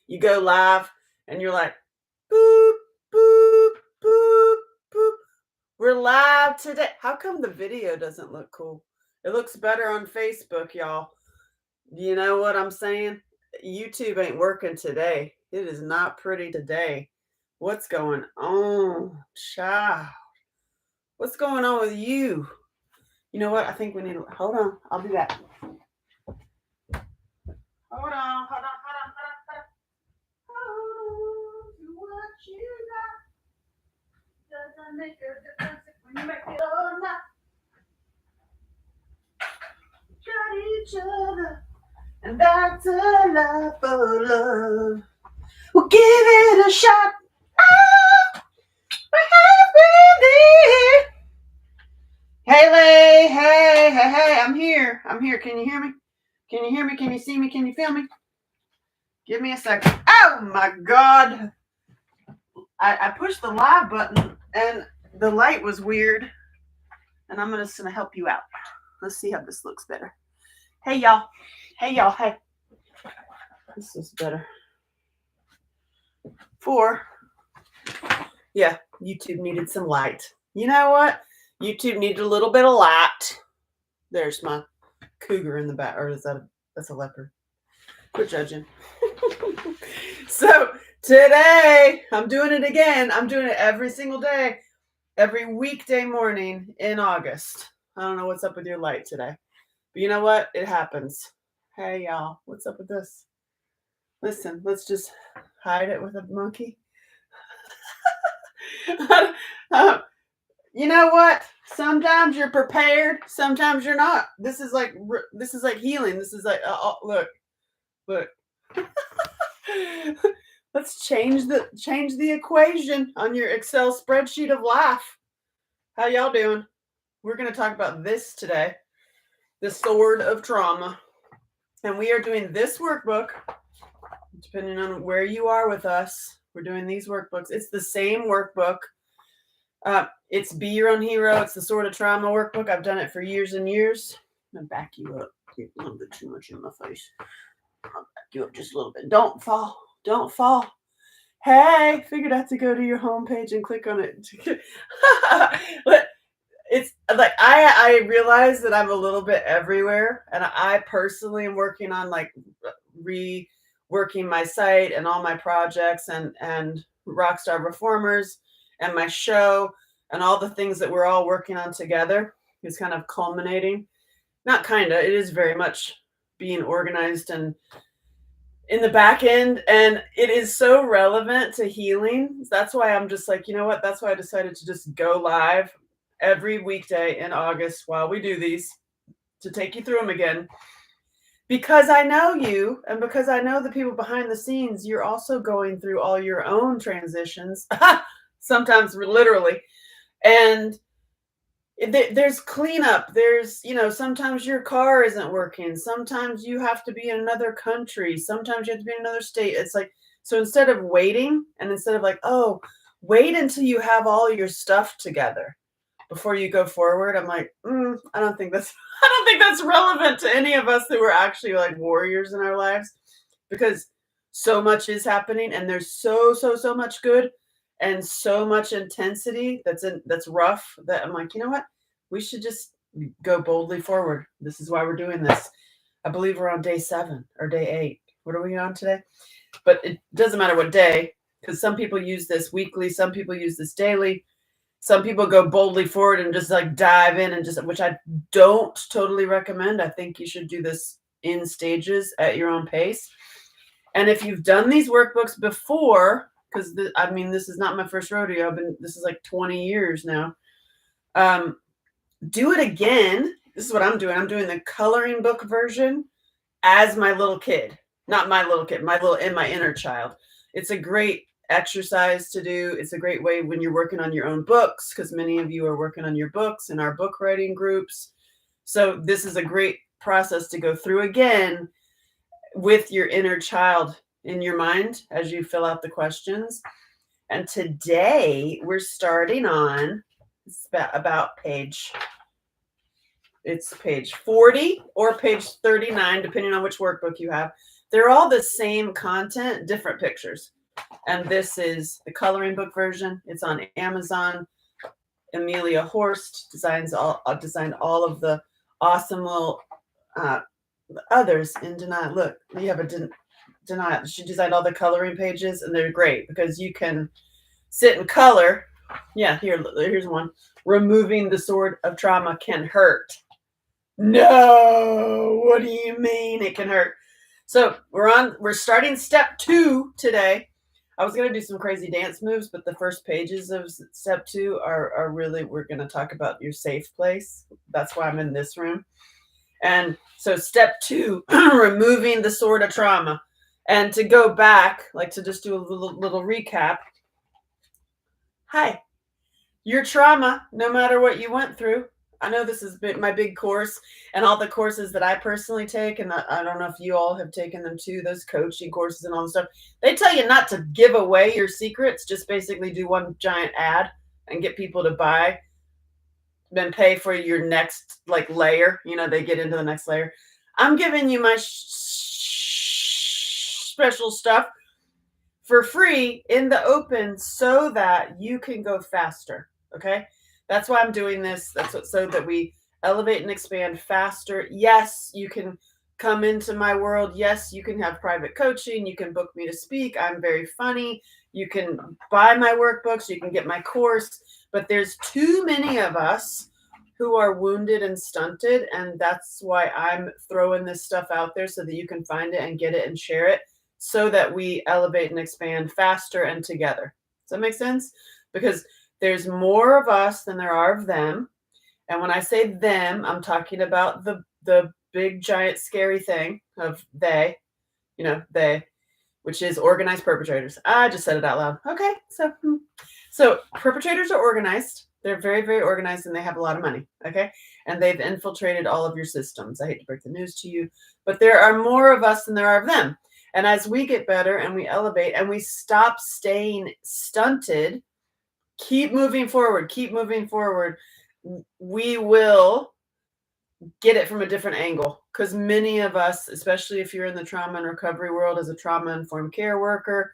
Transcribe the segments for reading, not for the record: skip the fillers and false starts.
You go live and you're like, boop, boop, boop, boop. We're live today. How come the video doesn't look cool? It looks better on Facebook, y'all. You know what I'm saying? YouTube ain't working today. It is not pretty today. What's going on, child? What's going on with you? You know what? I think we need to hold on. I'll be back. Hold on. What you got doesn't make a difference when you make it or not. Got each other, and that's a lot for love. We'll give it a shot. Oh, we're happy. Hey, I'm here. Can you hear me? Can you see me? Can you feel me? Give me a second. Oh my God. I pushed the live button and the light was weird. And I'm just going to help you out. Let's see how this looks better. Hey, y'all. Hey. This is better. Yeah, YouTube needed some light. You know what? YouTube needed a little bit of light. There's my cougar in the back. Or that's a leopard. Quit judging. So today, I'm doing it again. I'm doing it every single day. Every weekday morning in August. I don't know what's up with your light today. But you know what? It happens. Hey, y'all. What's up with this? Listen, let's just hide it with a monkey. You know what? Sometimes you're prepared. Sometimes you're not. This is like healing. This is like, look. Let's change the equation on your Excel spreadsheet of life. How y'all doing? We're going to talk about this today, the sword of trauma. And we are doing this workbook, depending on where you are with us. We're doing these workbooks. It's the same workbook. It's Be Your Own Hero. It's the Sword of Trauma workbook. I've done it for years and years. I'm going to back you up. Get a little bit too much in my face. I'll back you up just a little bit. Don't fall. Hey, figured out to go to your homepage and click on it. It's like I realize that I'm a little bit everywhere, and I personally am working on like reworking my site and all my projects and Rockstar Reformers and my show and all the things that we're all working on together is kind of culminating. Not kind of, it is very much being organized and in the back end, and it is so relevant to healing. That's why I'm just like, you know what? That's why I decided to just go live every weekday in August while we do these to take you through them again. Because I know you, and because I know the people behind the scenes, you're also going through all your own transitions, sometimes literally. And there's cleanup. There's, sometimes your car isn't working. Sometimes you have to be in another country. Sometimes you have to be in another state. It's like, so instead of waiting and instead of like, oh, wait until you have all your stuff together before you go forward. I'm like, I don't think that's relevant to any of us who are actually like warriors in our lives, because so much is happening and there's so much good and so much intensity that's rough that I'm like, you know what? We should just go boldly forward. This is why we're doing this. I believe we're on day 7 or day 8. What are we on today? But it doesn't matter what day, because some people use this weekly, some people use this daily. Some people go boldly forward and just like dive in and just, which I don't totally recommend. I think you should do this in stages at your own pace. And if you've done these workbooks before, because this is not my first rodeo. This is like 20 years now. Do it again. This is what I'm doing. I'm doing the coloring book version as my little kid, not my little kid, my inner child. It's a great exercise to do. It's a great way when you're working on your own books, because many of you are working on your books in our book writing groups. So this is a great process to go through again with your inner child in your mind as you fill out the questions. And today we're starting on about page 40 or page 39, depending on which workbook you have. They're all the same content, different pictures. And this is the coloring book version. It's on Amazon. Amelia Horst designed all of the awesome little uh, others in denial. Look, you have a denial. She designed all the coloring pages, and they're great because you can sit and color. Yeah, here's one. Removing the sword of trauma can hurt. No, what do you mean it can hurt? So we're starting step 2 today. I was going to do some crazy dance moves, but the first pages of step 2 are really, we're going to talk about your safe place. That's why I'm in this room. And so step 2, removing the sword of trauma. And to go back, like to just do a little recap. Hi, your trauma, no matter what you went through. I know this is my big course and all the courses that I personally take. And I don't know if you all have taken them too, those coaching courses and all the stuff. They tell you not to give away your secrets. Just basically do one giant ad and get people to buy, then pay for your next like layer. You know, they get into the next layer. I'm giving you my special stuff for free in the open so that you can go faster. Okay. That's why I'm doing this. So that we elevate and expand faster. Yes, you can come into my world. Yes, you can have private coaching. You can book me to speak. I'm very funny. You can buy my workbooks. You can get my course. But there's too many of us who are wounded and stunted. And that's why I'm throwing this stuff out there so that you can find it and get it and share it so that we elevate and expand faster and together. Does that make sense? Because there's more of us than there are of them. And when I say them, I'm talking about the big, giant, scary thing of they, which is organized perpetrators. I just said it out loud. Okay, so perpetrators are organized. They're very, very organized, and they have a lot of money, okay? And they've infiltrated all of your systems. I hate to break the news to you, but there are more of us than there are of them. And as we get better and we elevate and we stop staying stunted, keep moving forward, we will get it from a different angle. Because many of us, especially if you're in the trauma and recovery world as a trauma-informed care worker,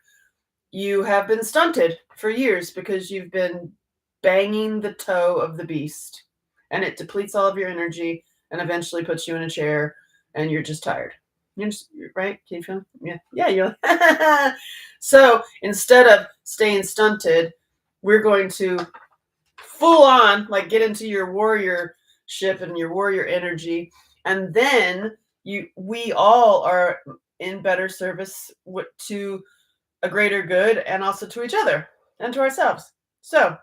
you have been stunted for years because you've been banging the toe of the beast. And it depletes all of your energy and eventually puts you in a chair and you're just tired. You're right? Can you feel it? Yeah, you're So instead of staying stunted, we're going to full on like get into your warrior ship and your warrior energy, and then we all are in better service to a greater good and also to each other and to ourselves. So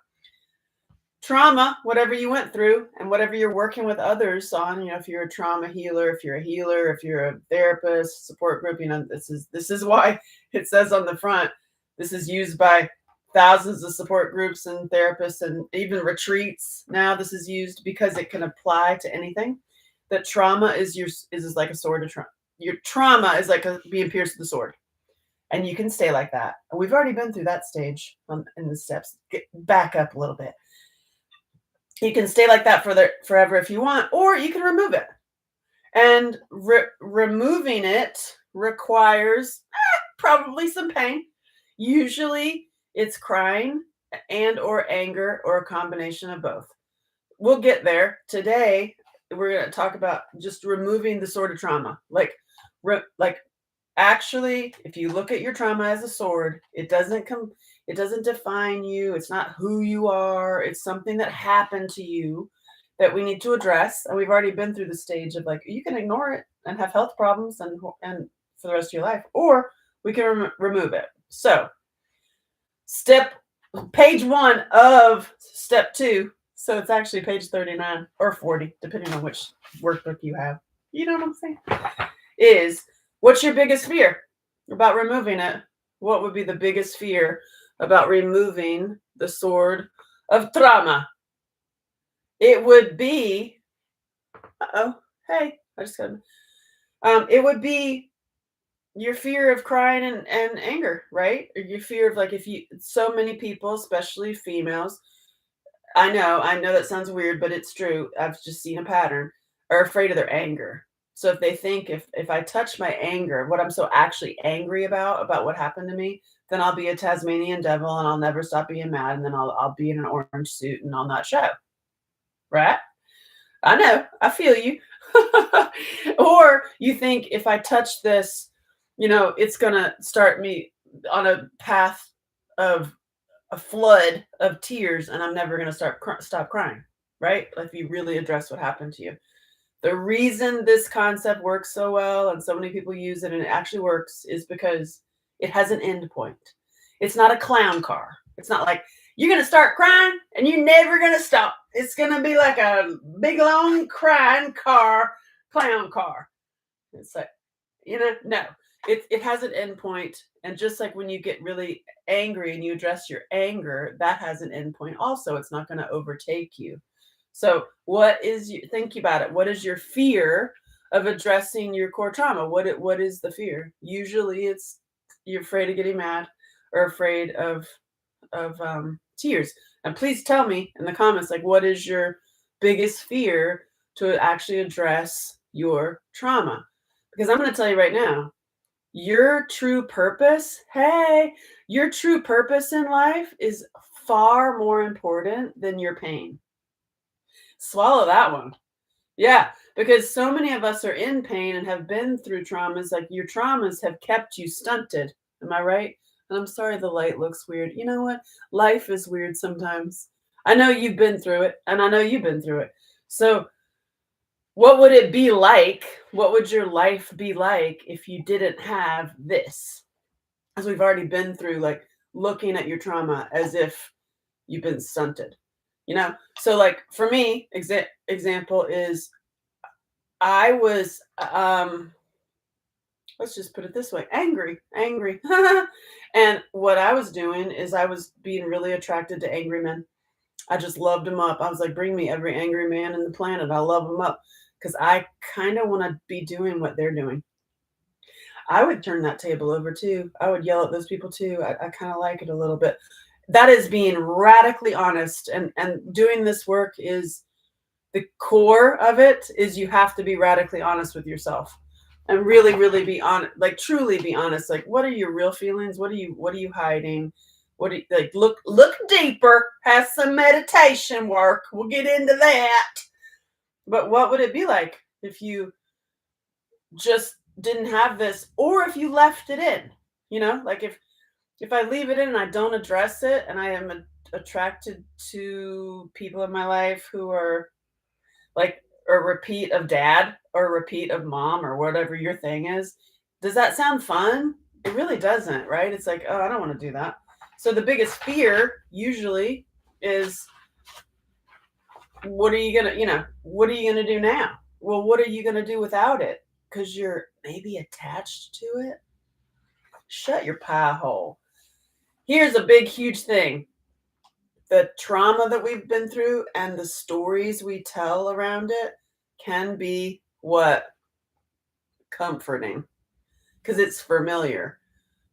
trauma, whatever you went through and whatever you're working with others on, if you're a trauma healer, if you're a healer, if you're a therapist, support group, this is why it says on the front, this is used by thousands of support groups and therapists and even retreats. Now this is used because it can apply to anything. That trauma is like a sword of trauma. Your trauma is like being pierced with a sword. And you can stay like that. And we've already been through that stage in the steps. Back up a little bit. You can stay like that forever if you want, or you can remove it. And removing it requires probably some pain. Usually it's crying and or anger or a combination of both. We'll get there. Today, we're going to talk about just removing the sword of trauma. Actually, if you look at your trauma as a sword, it doesn't define you. It's not who you are. It's something that happened to you that we need to address. And we've already been through the stage of you can ignore it and have health problems and for the rest of your life, or we can remove it. So page 1 of step 2. So it's actually page 39 or 40, depending on which workbook you have. You know what I'm saying? Is what's your biggest fear about removing it? What would be the biggest fear about removing the sword of trauma? It would be, it would be your fear of crying and anger, right? Or your fear of so many people, especially females, I know that sounds weird, but it's true. I've just seen a pattern, are afraid of their anger. So if they think if I touch my anger, what I'm so actually angry about what happened to me, then I'll be a Tasmanian devil and I'll never stop being mad and then I'll be in an orange suit and I'll not show, right? I know, I feel you. Or you think if I touch this, it's gonna start me on a path of a flood of tears and I'm never gonna stop crying, right? Like if you really address what happened to you. The reason this concept works so well and so many people use it and it actually works is because it has an end point. It's not a clown car. It's not like you're going to start crying and you're never going to stop. It's going to be like a big, long crying car, clown car. It's like, no, it has an end point. And just like when you get really angry and you address your anger, that has an end point also. It's not going to overtake you. So think about it. What is your fear of addressing your core trauma? What is the fear? Usually it's you're afraid of getting mad or afraid of tears. And please tell me in the comments, like, what is your biggest fear to actually address your trauma? Because I'm going to tell you right now, your true purpose, your true purpose in life is far more important than your pain. Swallow that one. Yeah, because so many of us are in pain and have been through traumas. Like your traumas have kept you stunted. Am I right? And I'm sorry the light looks weird. You know what? Life is weird sometimes. I know you've been through it, and I know you've been through it. So, what would it be like? What would your life be like if you didn't have this? As we've already been through, like looking at your trauma as if you've been stunted. So like for me, example is I was let's just put it this way, angry. And what I was doing is I was being really attracted to angry men. I just loved them up. I was like, bring me every angry man in the planet. I love them up because I kind of want to be doing what they're doing. I would turn that table over too. I would yell at those people too. I kind of like it a little bit. That is being radically honest, and doing this work is the core of it is you have to be radically honest with yourself and really, really be honest, like truly be honest. Like, what are your real feelings? What are you hiding? What do you like? Look deeper, have some meditation work. We'll get into that. But what would it be like if you just didn't have this, or if you left it in? Like if I leave it in and I don't address it, and I am attracted to people in my life who are like a repeat of dad or a repeat of mom or whatever your thing is, does that sound fun? It really doesn't, right? It's like, oh, I don't want to do that. So the biggest fear usually is, what are you gonna do now? Well, what are you gonna do without it? Because you're maybe attached to it. Shut your pie hole. Here's a big, huge thing. The trauma that we've been through and the stories we tell around it can be what? Comforting. Because it's familiar.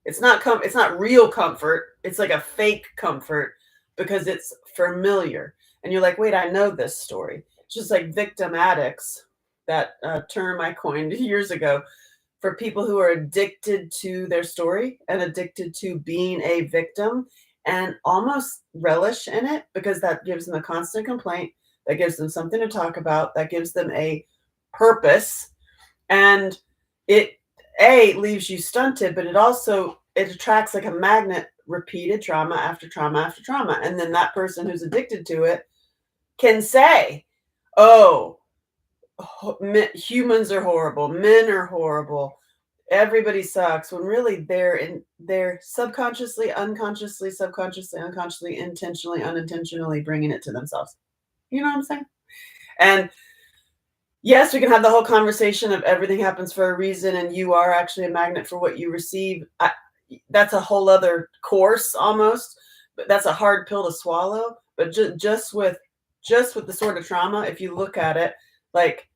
It's not real comfort. It's like a fake comfort because it's familiar. And you're like, wait, I know this story. It's just like victim addicts, that term I coined years ago for people who are addicted to their story and addicted to being a victim and almost relish in it because that gives them a constant complaint, that gives them something to talk about, that gives them a purpose, and it leaves you stunted, but it attracts like a magnet, repeated trauma after trauma after trauma. And then that person who's addicted to it can say, oh, humans are horrible, men are horrible, everybody sucks, when really they're subconsciously, unconsciously, subconsciously, unconsciously, intentionally, unintentionally bringing it to themselves. You know what I'm saying? And yes, we can have the whole conversation of everything happens for a reason and you are actually a magnet for what you receive. That's a whole other course almost, but that's a hard pill to swallow. But just with the sort of trauma, if you look at it, like,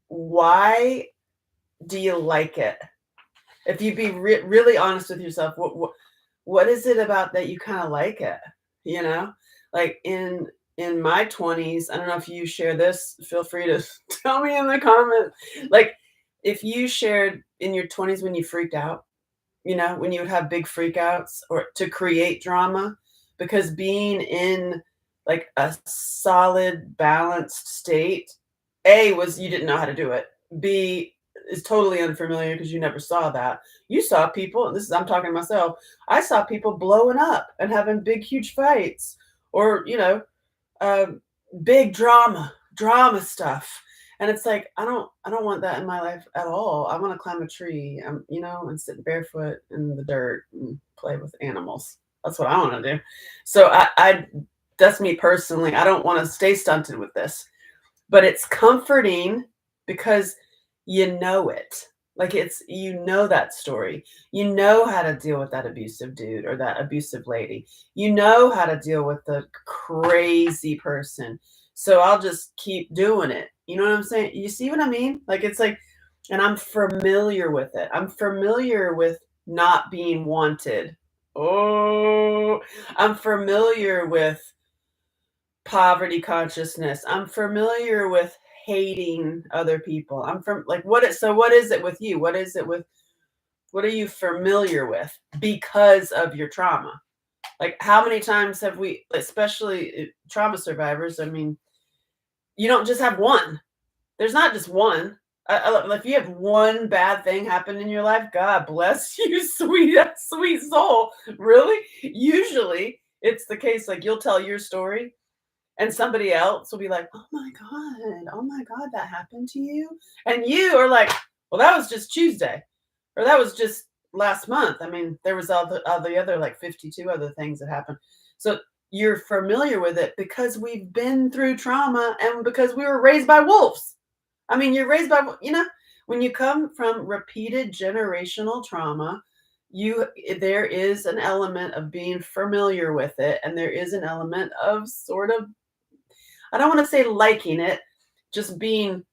why do you like it? If you be really honest with yourself, what is it about that you kind of like it? Like in my 20s, I don't know if you share this, feel free to tell me in the comments. Like if you shared in your 20s when you freaked out, when you would have big freakouts or to create drama, because being in like a solid, balanced state, A, was you didn't know how to do it. B, is totally unfamiliar because you never saw that. You saw people, and this is I'm talking to myself, I saw people blowing up and having big, huge fights or, um, big drama stuff. And it's like, I don't want that in my life at all. I want to climb a tree, and sit barefoot in the dirt and play with animals. That's what I want to do. So I that's me personally. I don't want to stay stunted with this, but it's comforting because you know it. Like that story. You know how to deal with that abusive dude or that abusive lady. You know how to deal with the crazy person. So I'll just keep doing it. You know what I'm saying? You see what I mean? Like it's like, and I'm familiar with it. I'm familiar with not being wanted. Oh, I'm familiar with poverty consciousness. I'm familiar with hating other people. I'm from like what is it with you? What are you familiar with because of your trauma? Like how many times have we, especially trauma survivors, I mean, you don't just have one. There's not just one. If you have one bad thing happen in your life, God bless you, sweet soul. Really? Usually it's the case, like you'll tell your story and somebody else will be like, oh my God, that happened to you. And you are like, well, that was just Tuesday, or that was just last month. I mean, there was all the other like 52 other things that happened. So you're familiar with it because we've been through trauma and because we were raised by wolves. I mean, you're raised by, when you come from repeated generational trauma, there is an element of being familiar with it, and there is an element of sort of, I don't want to say liking it, just being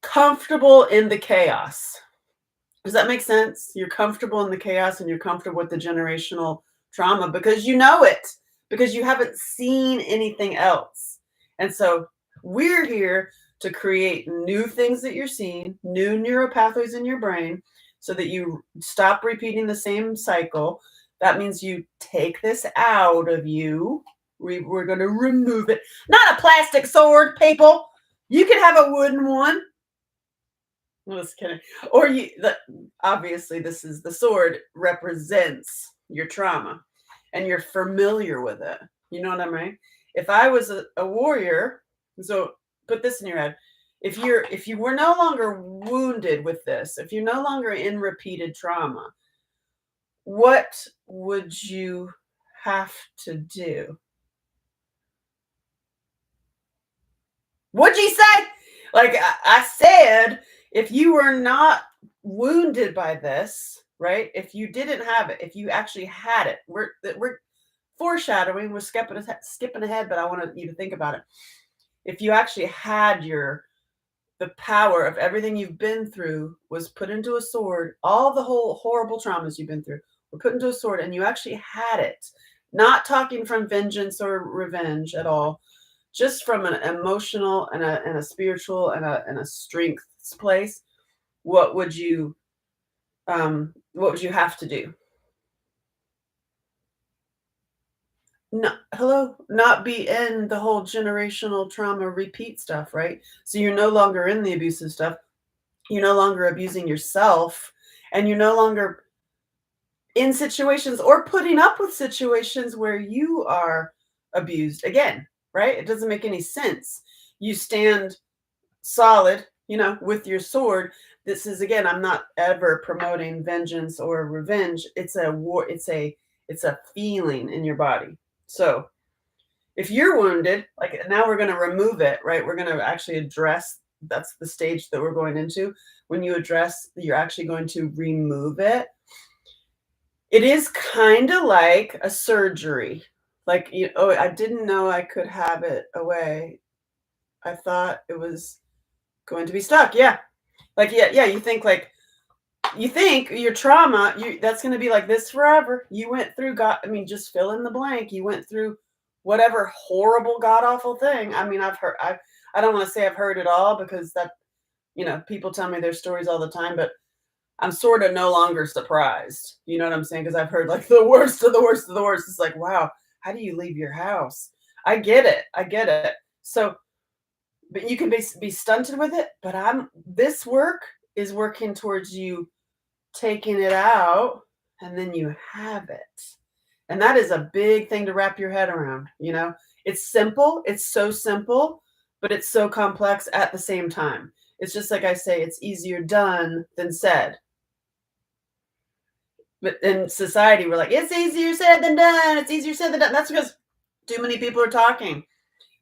comfortable in the chaos. Does that make sense? You're comfortable in the chaos and you're comfortable with the generational trauma because you know it, because you haven't seen anything else. And so we're here to create new things that you're seeing, new neural pathways in your brain so that you stop repeating the same cycle. That means you take this out of you. We're going to remove it. Not a plastic sword, people. You can have a wooden one. I'm just kidding. Or obviously the sword represents your trauma and you're familiar with it. You know what I mean? If I was a warrior, so put this in your head. If you were no longer wounded with this, if you're no longer in repeated trauma, what would you have to do? What'd you say? Like I said, if you were not wounded by this, right? If you didn't have it, if you actually had it, we're foreshadowing, we're skipping ahead, but I want you to think about it. If you actually had the power of everything you've been through was put into a sword, all the whole horrible traumas you've been through were put into a sword, and you actually had it. Not talking from vengeance or revenge at all, just from an emotional and a spiritual and a strength place. What would you have to do? No, hello, not be in the whole generational trauma repeat stuff, right? So you're no longer in the abusive stuff. You're no longer abusing yourself, and you're no longer in situations or putting up with situations where you are abused again, right? It doesn't make any sense. You stand solid, with your sword. This is, again, I'm not ever promoting vengeance or revenge. It's a war, it's a feeling in your body. So if you're wounded, like now we're going to remove it, right? We're going to actually address, that's the stage that we're going into. When you address, you're actually going to remove it. It is kind of like a surgery. Like, I didn't know I could have it away. I thought it was going to be stuck. Yeah. Like, yeah, you think your trauma, that's going to be like this forever. You went through just fill in the blank. You went through whatever horrible, god awful thing. I mean, I don't want to say I've heard it all because that, people tell me their stories all the time, but I'm sort of no longer surprised. You know what I'm saying? Because I've heard like the worst of the worst of the worst. It's like, wow, how do you leave your house? I get it. I get it. So, but you can be stunted with it. But this work is working towards you taking it out, and then you have it. And that is a big thing to wrap your head around. It's simple. It's so simple, but it's so complex at the same time. It's just like I say, it's easier done than said. But in society, we're like, it's easier said than done. It's easier said than done. That's because too many people are talking,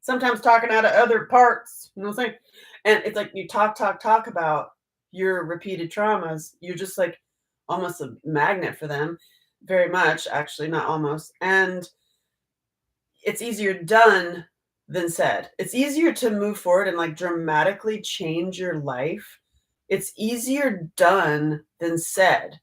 sometimes talking out of other parts. You know what I'm saying? And it's like you talk about your repeated traumas. You're just like almost a magnet for them. Very much, actually, not almost. And it's easier done than said. It's easier to move forward and like dramatically change your life. It's easier done than said.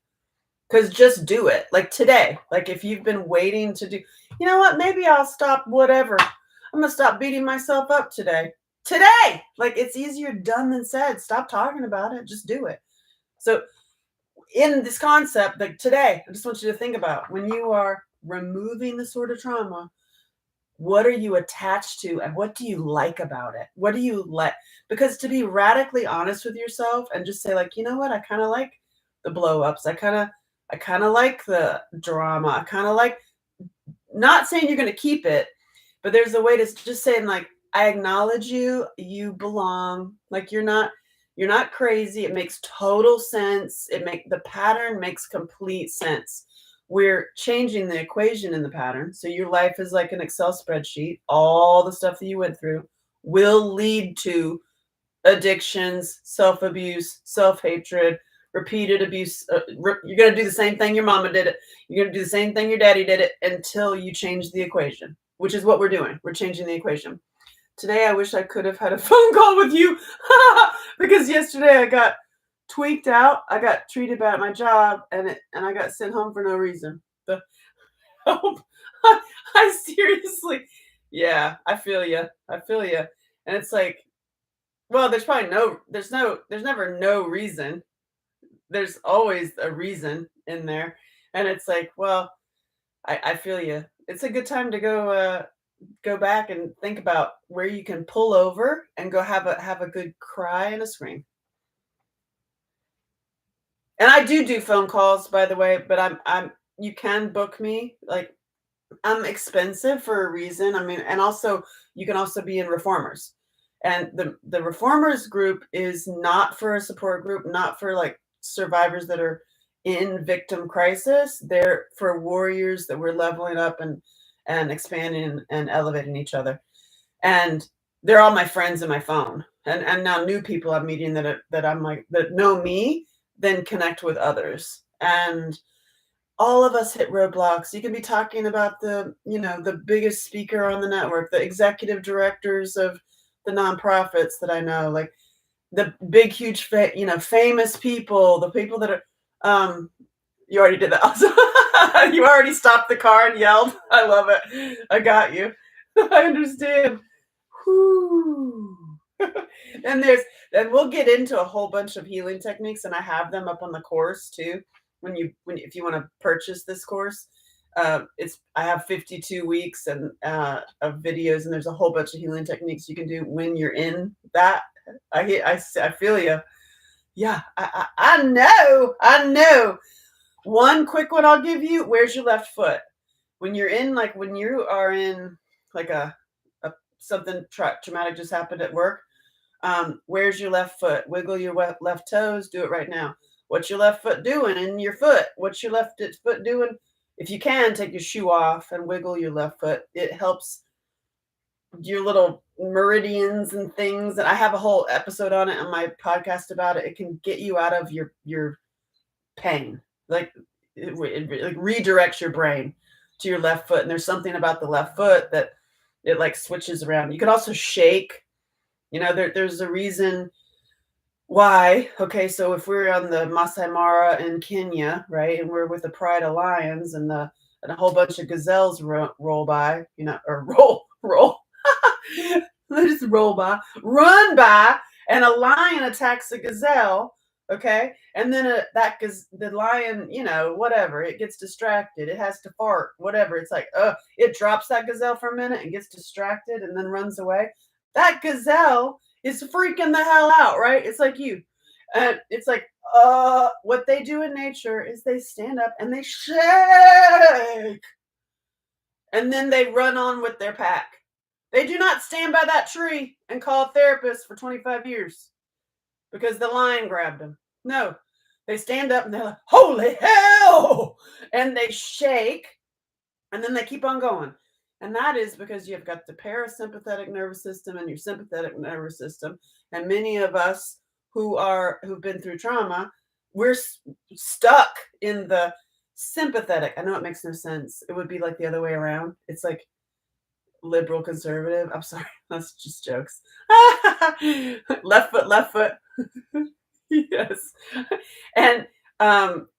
Because just do it. Like today. Like if you've been waiting to do, you know what? Maybe I'll stop whatever. I'm going to stop beating myself up today. Today! Like it's easier done than said. Stop talking about it. Just do it. So in this concept, like today, I just want you to think about when you are removing the sort of trauma, what are you attached to and what do you like about it? What do you like? Because to be radically honest with yourself and just say like, you know what? I kind of like the blow ups. I kind of like the drama. I kind of like, not saying you're going to keep it, but there's a way to just saying like, I acknowledge you, you belong. Like you're not crazy. It makes total sense. The pattern makes complete sense. We're changing the equation in the pattern. So your life is like an Excel spreadsheet. All the stuff that you went through will lead to addictions, self-abuse, self-hatred, repeated abuse. You're going to do the same thing your mama did it. You're going to do the same thing your daddy did it until you change the equation, which is what we're doing. We're changing the equation. Today, I wish I could have had a phone call with you because yesterday I got tweaked out. I got treated bad at my job and I got sent home for no reason. The help. I seriously, yeah, I feel you. I feel you. And it's like, well, there's never no reason. There's always a reason in there. And it's like, well, I feel you. It's a good time to go back and think about where you can pull over and go have a good cry and a scream. And I do phone calls, by the way, but you can book me. Like I'm expensive for a reason. I mean, and also you can also be in reformers. And the reformers group is not for a support group, not for like survivors that are in victim crisis. They're for warriors that we're leveling up and expanding and elevating each other. And they're all my friends in my phone. And now new people I'm meeting that I'm like that know me, then connect with others. And all of us hit roadblocks. You can be talking about the biggest speaker on the network, the executive directors of the nonprofits that I know, like the big, huge, famous people, the people that are, you already did that. Also. You already stopped the car and yelled. I love it. I got you. I understand. Whew. And we'll get into a whole bunch of healing techniques, and I have them up on the course too. If you want to purchase this course, I have 52 weeks and of videos, and there's a whole bunch of healing techniques you can do when you're in that. I feel you. Yeah, I know. One quick one I'll give you. Where's your left foot? When you are in like a something traumatic just happened at work. Where's your left foot? Wiggle your left toes. Do it right now. What's your left foot doing in your foot? What's your left foot doing? If you can, take your shoe off and wiggle your left foot. It helps your little meridians and things. And I have a whole episode on it on my podcast about it. It can get you out of your pain. Like it redirects your brain to your left foot. And there's something about the left foot that it like switches around. You can also shake. There's a reason why. Okay, so if we're on the Masai Mara in Kenya, right, and we're with the pride of lions and a whole bunch of gazelles roll by, or roll, they just roll by, run by, And a lion attacks a gazelle, okay? And then the lion, whatever, it gets distracted. It has to fart, whatever. It's like, it drops that gazelle for a minute and gets distracted and then runs away. That gazelle is freaking the hell out, right? It's like you. And it's like, what they do in nature is they stand up and they shake and then they run on with their pack. They do not stand by that tree and call a therapist for 25 years because the lion grabbed them. No, they stand up and they're like, holy hell! And they shake and then they keep on going. And that is because you've got the parasympathetic nervous system and your sympathetic nervous system. And many of us who've been through trauma, we're stuck in the sympathetic. I know it makes no sense. It would be like the other way around. It's like liberal conservative. I'm sorry, that's just jokes. Left foot, left foot. Yes. And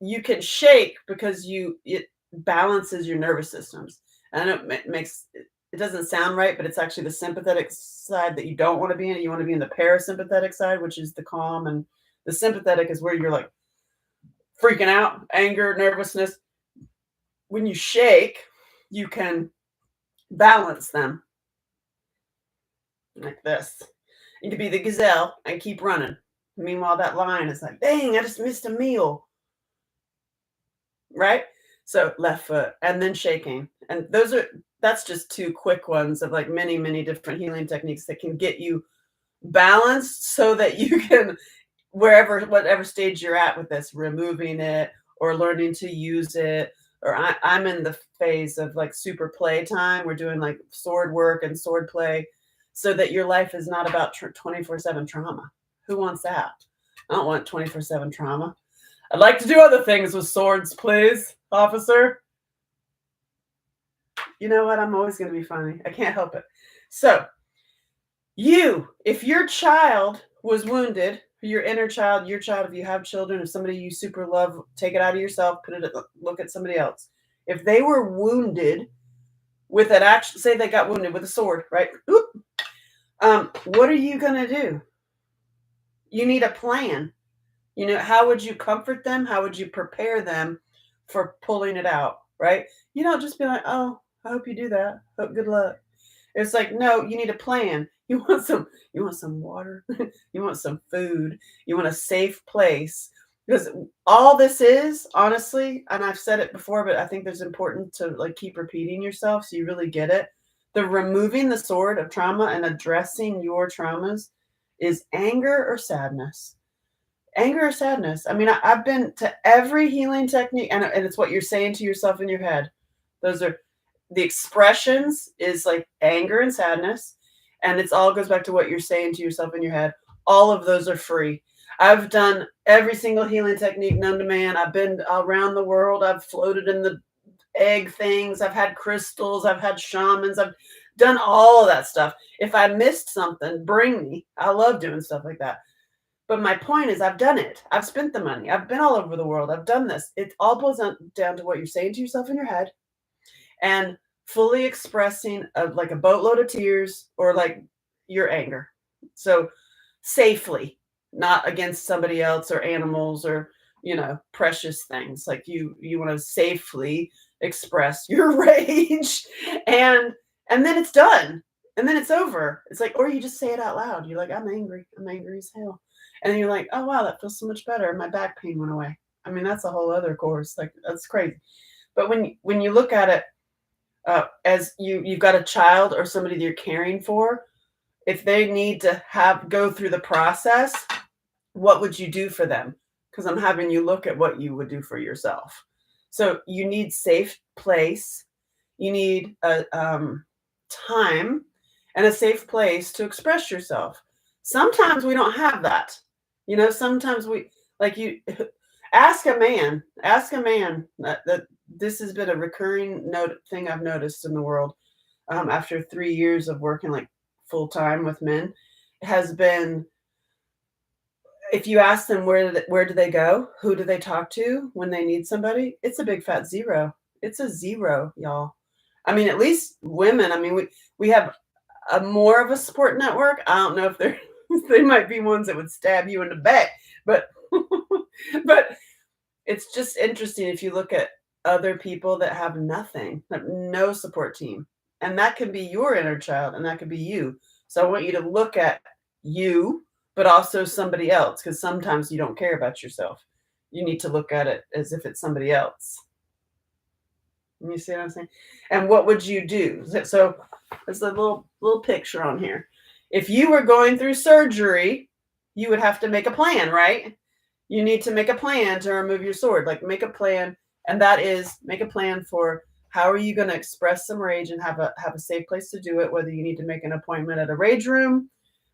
you can shake because it balances your nervous systems. And it doesn't sound right, but it's actually the sympathetic side that you don't want to be in. You want to be in the parasympathetic side, which is the calm, and the sympathetic is where you're like freaking out, anger, nervousness. When you shake, you can balance them like this. You can be the gazelle and keep running. Meanwhile, that lion is like, dang, I just missed a meal. Right? So left foot and then shaking. And that's just two quick ones of like many, many different healing techniques that can get you balanced so that you can, whatever stage you're at with this, removing it or learning to use it. Or I'm in the phase of like super play time. We're doing like sword work and sword play so that your life is not about 24/7 trauma. Who wants that? I don't want 24/7 trauma. I'd like to do other things with swords, please, officer. You know what? I'm always going to be funny. I can't help it. So, if your child was wounded, your inner child, your child, if you have children, if somebody you super love, take it out of yourself, look at somebody else. If they were wounded with an action, say they got wounded with a sword, right? What are you going to do? You need a plan. How would you comfort them? How would you prepare them for pulling it out, right? You don't just be like, oh, I hope you do that. Good luck. It's like, no, you need a plan. You want some water. You want some food. You want a safe place. Because all this is, honestly, and I've said it before, but I think it's important to like keep repeating yourself so you really get it. The removing the sword of trauma and addressing your traumas is anger or sadness. Anger or sadness. I mean, I've been to every healing technique, and it's what you're saying to yourself in your head. Those are the expressions is like anger and sadness, and it's all goes back to what you're saying to yourself in your head. All of those are free. I've done every single healing technique known to man. I've been around the world. I've floated in the egg things. I've had crystals. I've had shamans. I've done all of that stuff. If I missed something, bring me. I love doing stuff like that. But my point is, I've done it. I've spent the money. I've been all over the world. I've done this. It all boils down to what you're saying to yourself in your head and fully expressing like a boatload of tears or like your anger. So safely, not against somebody else or animals or, precious things. Like you want to safely express your rage and then it's done. And then it's over. It's like, or you just say it out loud. You're like, I'm angry. I'm angry as hell. And you're like, oh, wow, that feels so much better. My back pain went away. I mean, that's a whole other course. Like, that's crazy. But when you look at it as you've got a child or somebody that you're caring for, if they need to go through the process, what would you do for them? Because I'm having you look at what you would do for yourself. So you need safe place. You need a time and a safe place to express yourself. Sometimes we don't have that. Sometimes we ask a man that this has been a recurring thing I've noticed in the world after 3 years of working like full time with men has been, if you ask them where do they go, who do they talk to when they need somebody, it's a big fat zero. It's a zero, y'all. I mean, at least women. I mean, we have a more of a support network. I don't know if they're They might be ones that would stab you in the back, but but it's just interesting if you look at other people that have nothing, have no support team, and that can be your inner child, and that could be you. So I want you to look at you, but also somebody else, because sometimes you don't care about yourself. You need to look at it as if it's somebody else. You see what I'm saying? And what would you do? So there's a little picture on here. If you were going through surgery, you would have to make a plan, right? You need to make a plan to remove your sword. Like make a plan, and that is make a plan for how are you going to express some rage and have a safe place to do it. Whether you need to make an appointment at a rage room,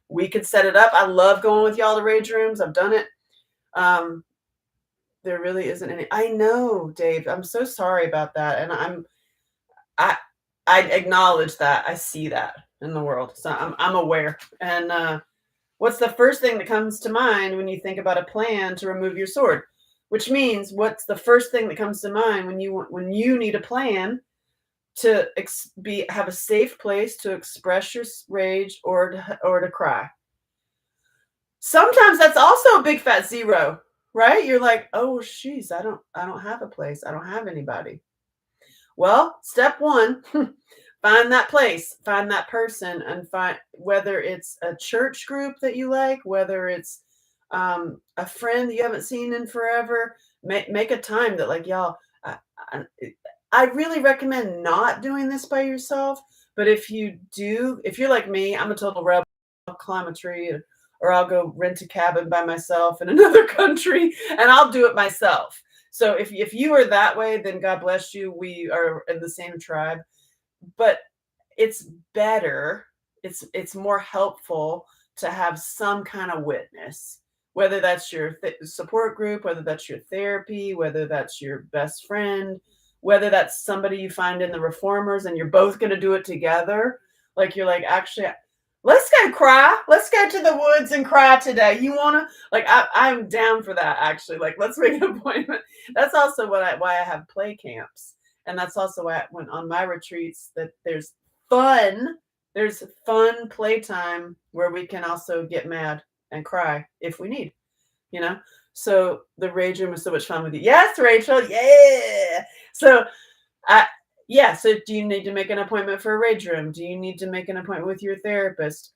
we could set it up. I love going with y'all to rage rooms. I've done it. Um, there really isn't any. I know, Dave. I'm so sorry about that, and I I acknowledge that. I see that in the world, so I'm aware. And what's the first thing that comes to mind when you think about a plan to remove your sword? Which means, what's the first thing that comes to mind when you need a plan to have a safe place to express your rage or to cry? Sometimes that's also a big fat zero, right? You're like, oh, jeez, I don't have a place. I don't have anybody. Well, step one, find that place, find that person, and find whether it's a church group that you like, whether it's a friend that you haven't seen in forever. Make a time that, like, y'all, I, I really recommend not doing this by yourself. But if you do, if you're like me, I'm a total rebel. I'll climb a tree, or I'll go rent a cabin by myself in another country, and I'll do it myself. So if you are that way, then God bless you. We are in the same tribe. But it's better, it's more helpful to have some kind of witness, whether that's your support group, whether that's your therapy, whether that's your best friend, whether that's somebody you find in the reformers and you're both going to do it together. Like you're like, actually, let's go cry. Let's go to the woods and cry today. You want to, like, I'm down for that. Actually, like, let's make an appointment. That's also why I have play camps. And that's also why I went on my retreats, that there's fun playtime where we can also get mad and cry if we need, you know? So the rage room was so much fun with you. Yes, Rachel. Yeah. So yeah. So do you need to make an appointment for a rage room? Do you need to make an appointment with your therapist?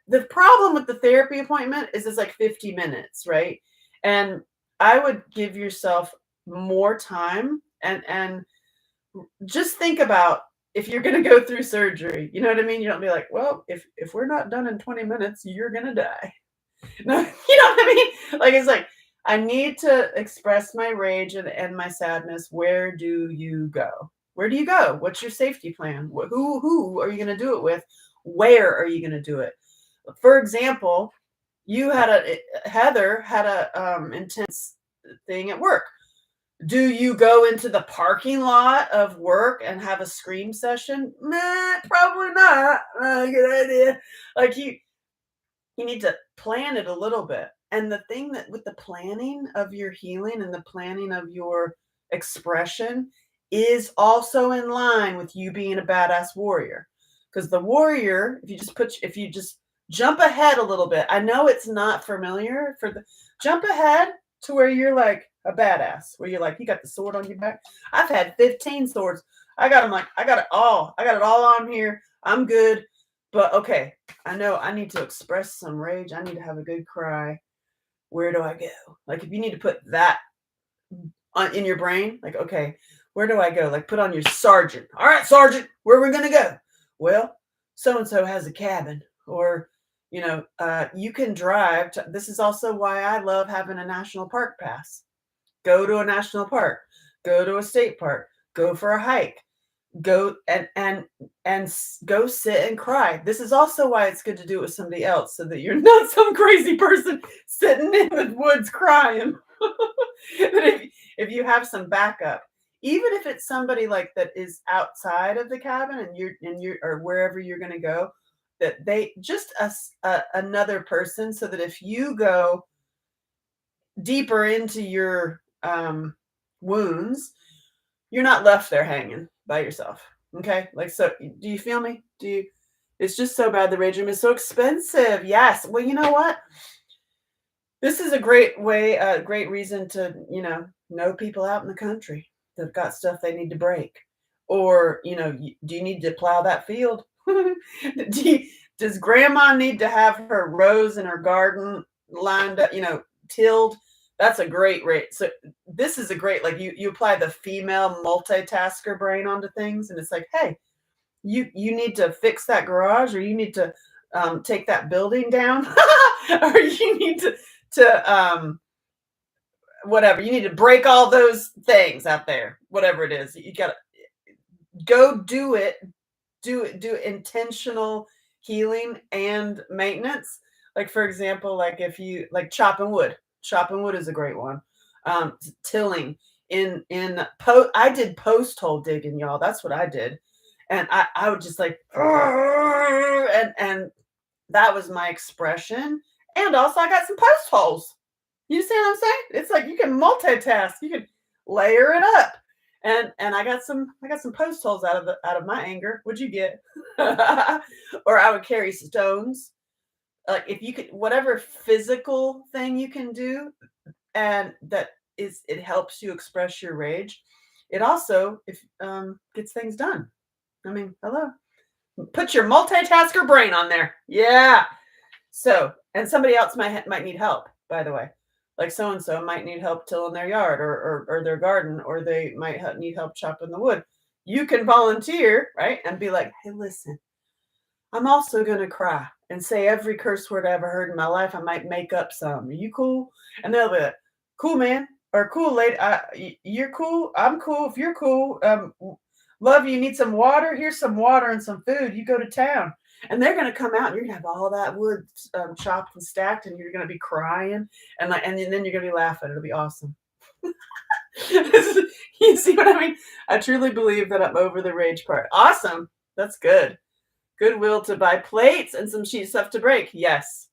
The problem with the therapy appointment is it's like 50 minutes, right? And I would give yourself more time and just think about, if you're going to go through surgery, you know what I mean? You don't be like, well, if we're not done in 20 minutes, you're going to die. No, you know what I mean? Like, it's like, I need to express my rage and my sadness. Where do you go? Where do you go? What's your safety plan? Who are you going to do it with? Where are you going to do it? For example, Heather had a intense thing at work. Do you go into the parking lot of work and have a scream session? Nah, probably not. Good idea. Like you need to plan it a little bit. And the thing that with the planning of your healing and the planning of your expression is also in line with you being a badass warrior. Because the warrior, if you just jump ahead a little bit, I know it's not familiar jump ahead to where you're like a badass, where you're like, you got the sword on your back. I've had 15 swords. I got them, like, I got it all. I got it all on here. I'm good. But okay, I know I need to express some rage. I need to have a good cry. Where do I go? Like, if you need to put that in your brain, like, okay, where do I go? Like, put on your sergeant. All right, sergeant, where are we going to go? Well, so-and-so has a cabin, or, you can drive. This is also why I love having a national park pass. Go to a national park, go to a state park, go for a hike, go and go sit and cry. This is also why it's good to do it with somebody else, so that you're not some crazy person sitting in the woods crying. But if you have some backup, even if it's somebody like that is outside of the cabin and you're or wherever you're going to go, that they just another person, so that if you go deeper into your wounds, you're not left there hanging by yourself. Okay, like, so do you feel me? It's just so bad. The rage room is so expensive. Yes. Well, you know what? This is a great way, a great reason to, know people out in the country that've got stuff they need to break. Or, do you need to plow that field? Does grandma need to have her rows in her garden lined up, tilled? That's a great rate. So this is a great, like you apply the female multitasker brain onto things, and it's like, hey, you need to fix that garage, or you need to take that building down, or you need to whatever, you need to break all those things out there, whatever it is. You gotta go do it, do intentional healing and maintenance. Like, for example, like if you like chopping wood is a great one. Tilling I did post hole digging, y'all. That's what I did. And I would just like and that was my expression. And also I got some post holes. You see what I'm saying? It's like you can multitask. You can layer it up. And I got some post holes out of my anger. What'd you get? Or I would carry stones. Like if you could, whatever physical thing you can do, and it helps you express your rage. It also if gets things done. I mean, hello. Put your multitasker brain on there. Yeah. So, and somebody else might need help, by the way. Like so and so might need help tilling their yard, or their garden, or they might need help chopping the wood. You can volunteer, right? And be like, hey, listen, I'm also going to cry and say every curse word I ever heard in my life. I might make up some. Are you cool? And they'll be like, cool, man, or cool, lady. You're cool. I'm cool. If you're cool, love you. Need some water? Here's some water and some food. You go to town. And they're going to come out, and you're going to have all that wood chopped and stacked, and you're going to be crying, and then you're going to be laughing. It'll be awesome. You see what I mean? I truly believe that I'm over the rage part. Awesome. That's good. Goodwill to buy plates and some sheet stuff to break. Yes.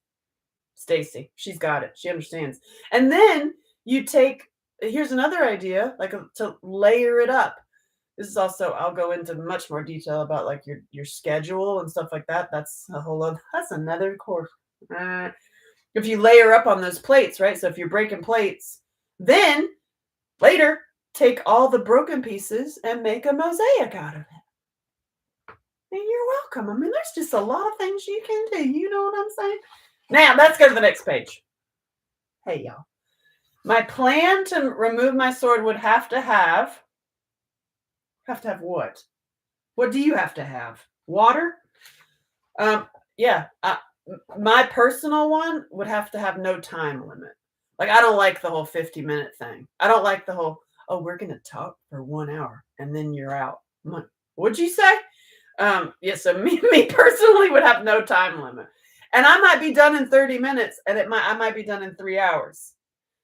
Stacy, she's got it. She understands. And then here's another idea, like to layer it up. This is also, I'll go into much more detail about like your schedule and stuff like that. That's another course. If you layer up on those plates, right? So if you're breaking plates, then later take all the broken pieces and make a mosaic out of it. And you're welcome. I mean, there's just a lot of things you can do. You know what I'm saying? Now, let's go to the next page. Hey, y'all. My plan to remove my sword would have to have what? What do you have to have? Water? Yeah. My personal one would have to have no time limit. Like, I don't like the whole 50-minute thing. I don't like the whole, oh, we're going to talk for 1 hour and then you're out. What'd you say? Yeah, so me personally would have no time limit. And I might be done in 30 minutes, and I might be done in 3 hours.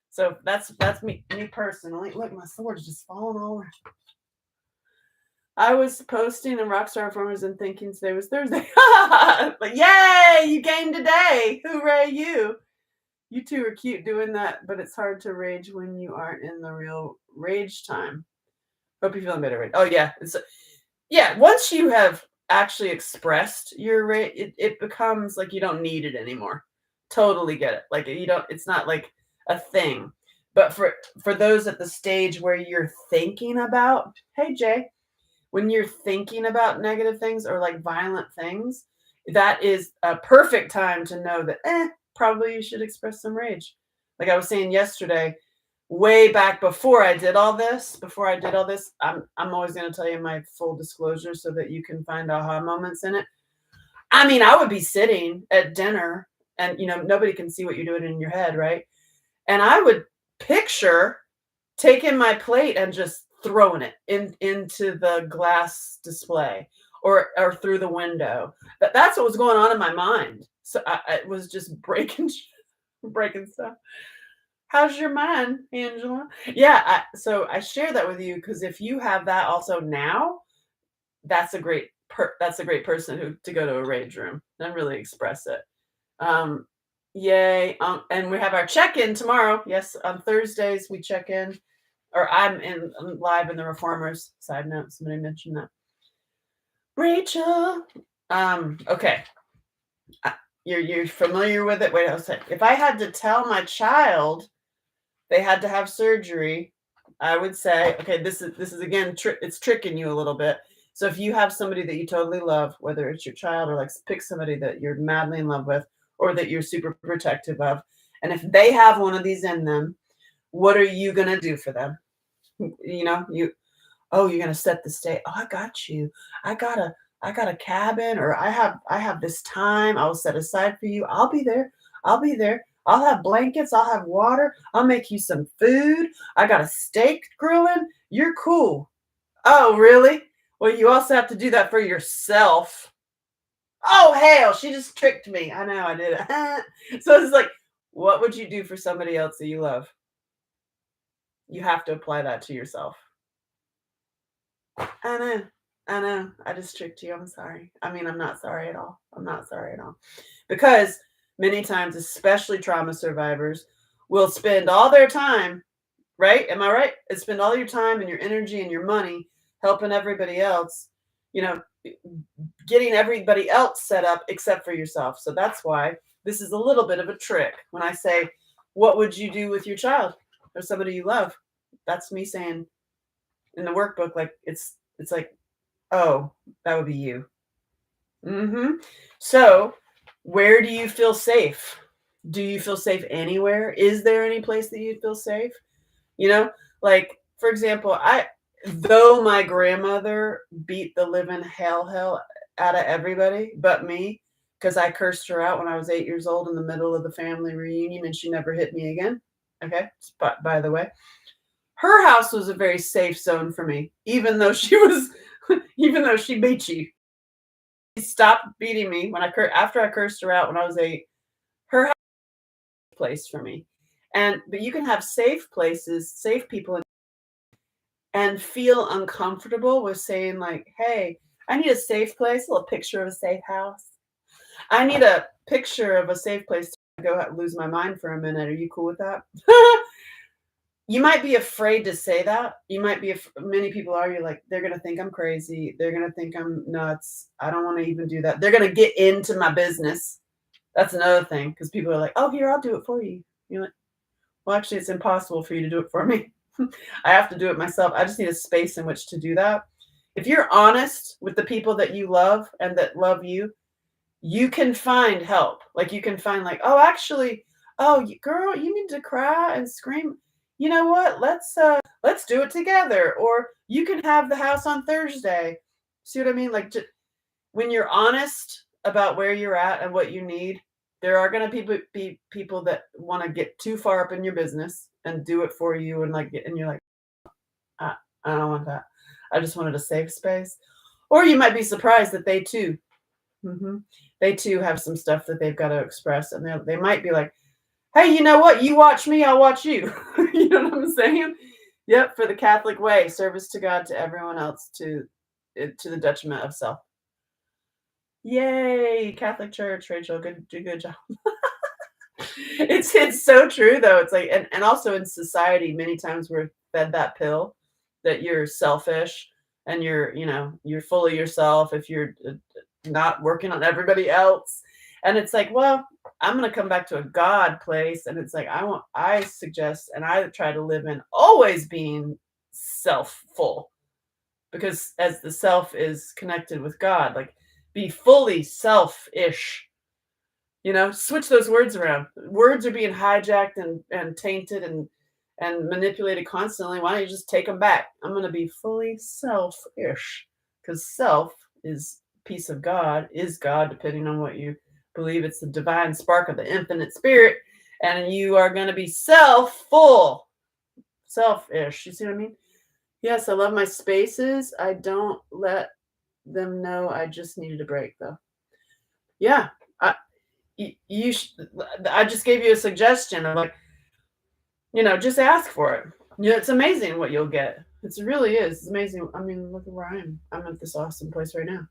So that's me personally. Look, my sword's just falling all around. I was posting in Rockstar Informers and thinking today was Thursday. But yay, you came today. Hooray, you. You two are cute doing that, but it's hard to rage when you aren't in the real rage time. Hope you're feeling better, right? Oh, yeah. Yeah, once you have actually expressed your rage, it becomes like you don't need it anymore. Totally get it. Like it's not like a thing. But for those at the stage where you're thinking about, hey, Jay, when you're thinking about negative things or like violent things, that is a perfect time to know that, probably you should express some rage. Like I was saying yesterday, way back before I did all this, I'm always going to tell you my full disclosure so that you can find aha moments in it. I mean, I would be sitting at dinner and, nobody can see what you're doing in your head, right? And I would picture taking my plate and just throwing it into the glass display or through the window. That's what was going on in my mind. So I was just breaking stuff. How's your mind, Angela? Yeah, so I share that with you because if you have that also now, that's a great person to go to a rage room and really express it. Yay! And we have our check-in tomorrow. Yes, on Thursdays we check in, or I'm live in the Reformers. Side note, somebody mentioned that. Rachel, Okay. Uh, you're familiar with it? Wait a second. If I had to tell my child they had to have surgery, I would say, okay, this is again, it's tricking you a little bit. So if you have somebody that you totally love, whether it's your child or like pick somebody that you're madly in love with or that you're super protective of, and if they have one of these in them, what are you gonna do for them? Oh, you're gonna set the stage. Oh, I got you. I got a I got a cabin, or I have this time I will set aside for you. I'll be there. I'll be there. I'll have blankets. I'll have water. I'll make you some food. I got a steak grilling. You're cool. Oh, really? Well, you also have to do that for yourself. Oh, hell, she just tricked me. I know I did it. So it's like, what would you do for somebody else that you love? You have to apply that to yourself. I know. I know. I just tricked you. I'm sorry. I mean, I'm not sorry at all. I'm not sorry at all. Because many times, especially trauma survivors, will spend all their time, right? Am I right? And spend all your time and your energy and your money helping everybody else, you know, getting everybody else set up except for yourself. So that's why this is a little bit of a trick. When I say, what would you do with your child or somebody you love? That's me saying in the workbook, like it's like, oh, that would be you. So, where do you feel safe? Do you feel safe anywhere? Is there any place that you feel safe? You know, like for example, though my grandmother beat the living hell out of everybody but me because I cursed her out when I was 8 years old in the middle of the family reunion and she never hit me again. Okay, by the way, her house was a very safe zone for me, even though she was, even though she beat you. She stopped beating me when after I cursed her out when I was 8. Her house was a place for me, but you can have safe places, safe people, and feel uncomfortable with saying like, "Hey, I need a safe place." A little picture of a safe house. I need a picture of a safe place to go lose my mind for a minute. Are you cool with that? You might be afraid to say that. You might be many people are, you're like, "They're gonna think I'm crazy. They're gonna think I'm nuts. I don't wanna even do that. They're gonna get into my business." That's another thing because people are like, "Oh, here, I'll do it for you." You're like, "Well, actually, it's impossible for you to do it for me. I have to do it myself. I just need a space in which to do that." If you're honest with the people that you love and that love you, you can find help. Like, you can find like, "Oh, actually, oh, girl, you need to cry and scream. You know what? Let's do it together." Or you can have the house on Thursday. See what I mean? Like, when you're honest about where you're at and what you need, there are going to be people that want to get too far up in your business and do it for you, and like, and you're like, I don't want that. I just wanted a safe space. Or you might be surprised that hmm they too have some stuff that they've got to express, and they might be like, "Hey, you know what? You watch me, I'll watch you." You know what I'm saying? Yep, for the Catholic way, service to God, to everyone else, to the detriment of self. Yay, Catholic Church, Rachel, good job. It's so true though. It's like, and also in society, many times we're fed that pill that you're selfish and you're full of yourself if you're not working on everybody else. And it's like, well, I'm gonna come back to a God place, and it's like I suggest and I try to live in always being self full, because as the self is connected with God, like be fully selfish. Switch those words around. Words are being hijacked and tainted and manipulated constantly. Why don't you just take them back? I'm going to be fully selfish, because self is piece of God, is God, depending on what you believe. It's the divine spark of the infinite spirit, and you are going to be self-full, selfish. You see what I mean? Yes, I love my spaces. I don't let them know I just needed a break, though. Yeah, I, I just gave you a suggestion of like, just ask for it. It's amazing what you'll get. It really is. It's amazing. I mean, look at where I am. I'm at this awesome place right now,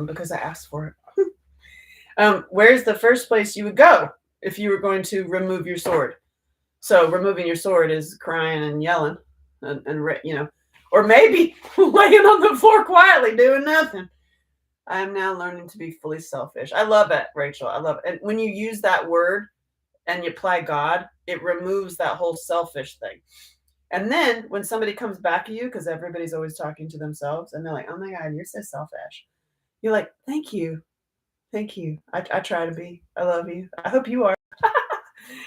because I asked for it. Where's the first place you would go if you were going to remove your sword? So removing your sword is crying and yelling, and or maybe laying on the floor quietly doing nothing. I am now learning to be fully selfish. I love it, Rachel. I love it. And when you use that word and you apply God, it removes that whole selfish thing. And then when somebody comes back at you, because everybody's always talking to themselves, and they're like, "Oh my God, you're so selfish." You're like, "Thank you, thank you. I try to be. I love you. I hope you are."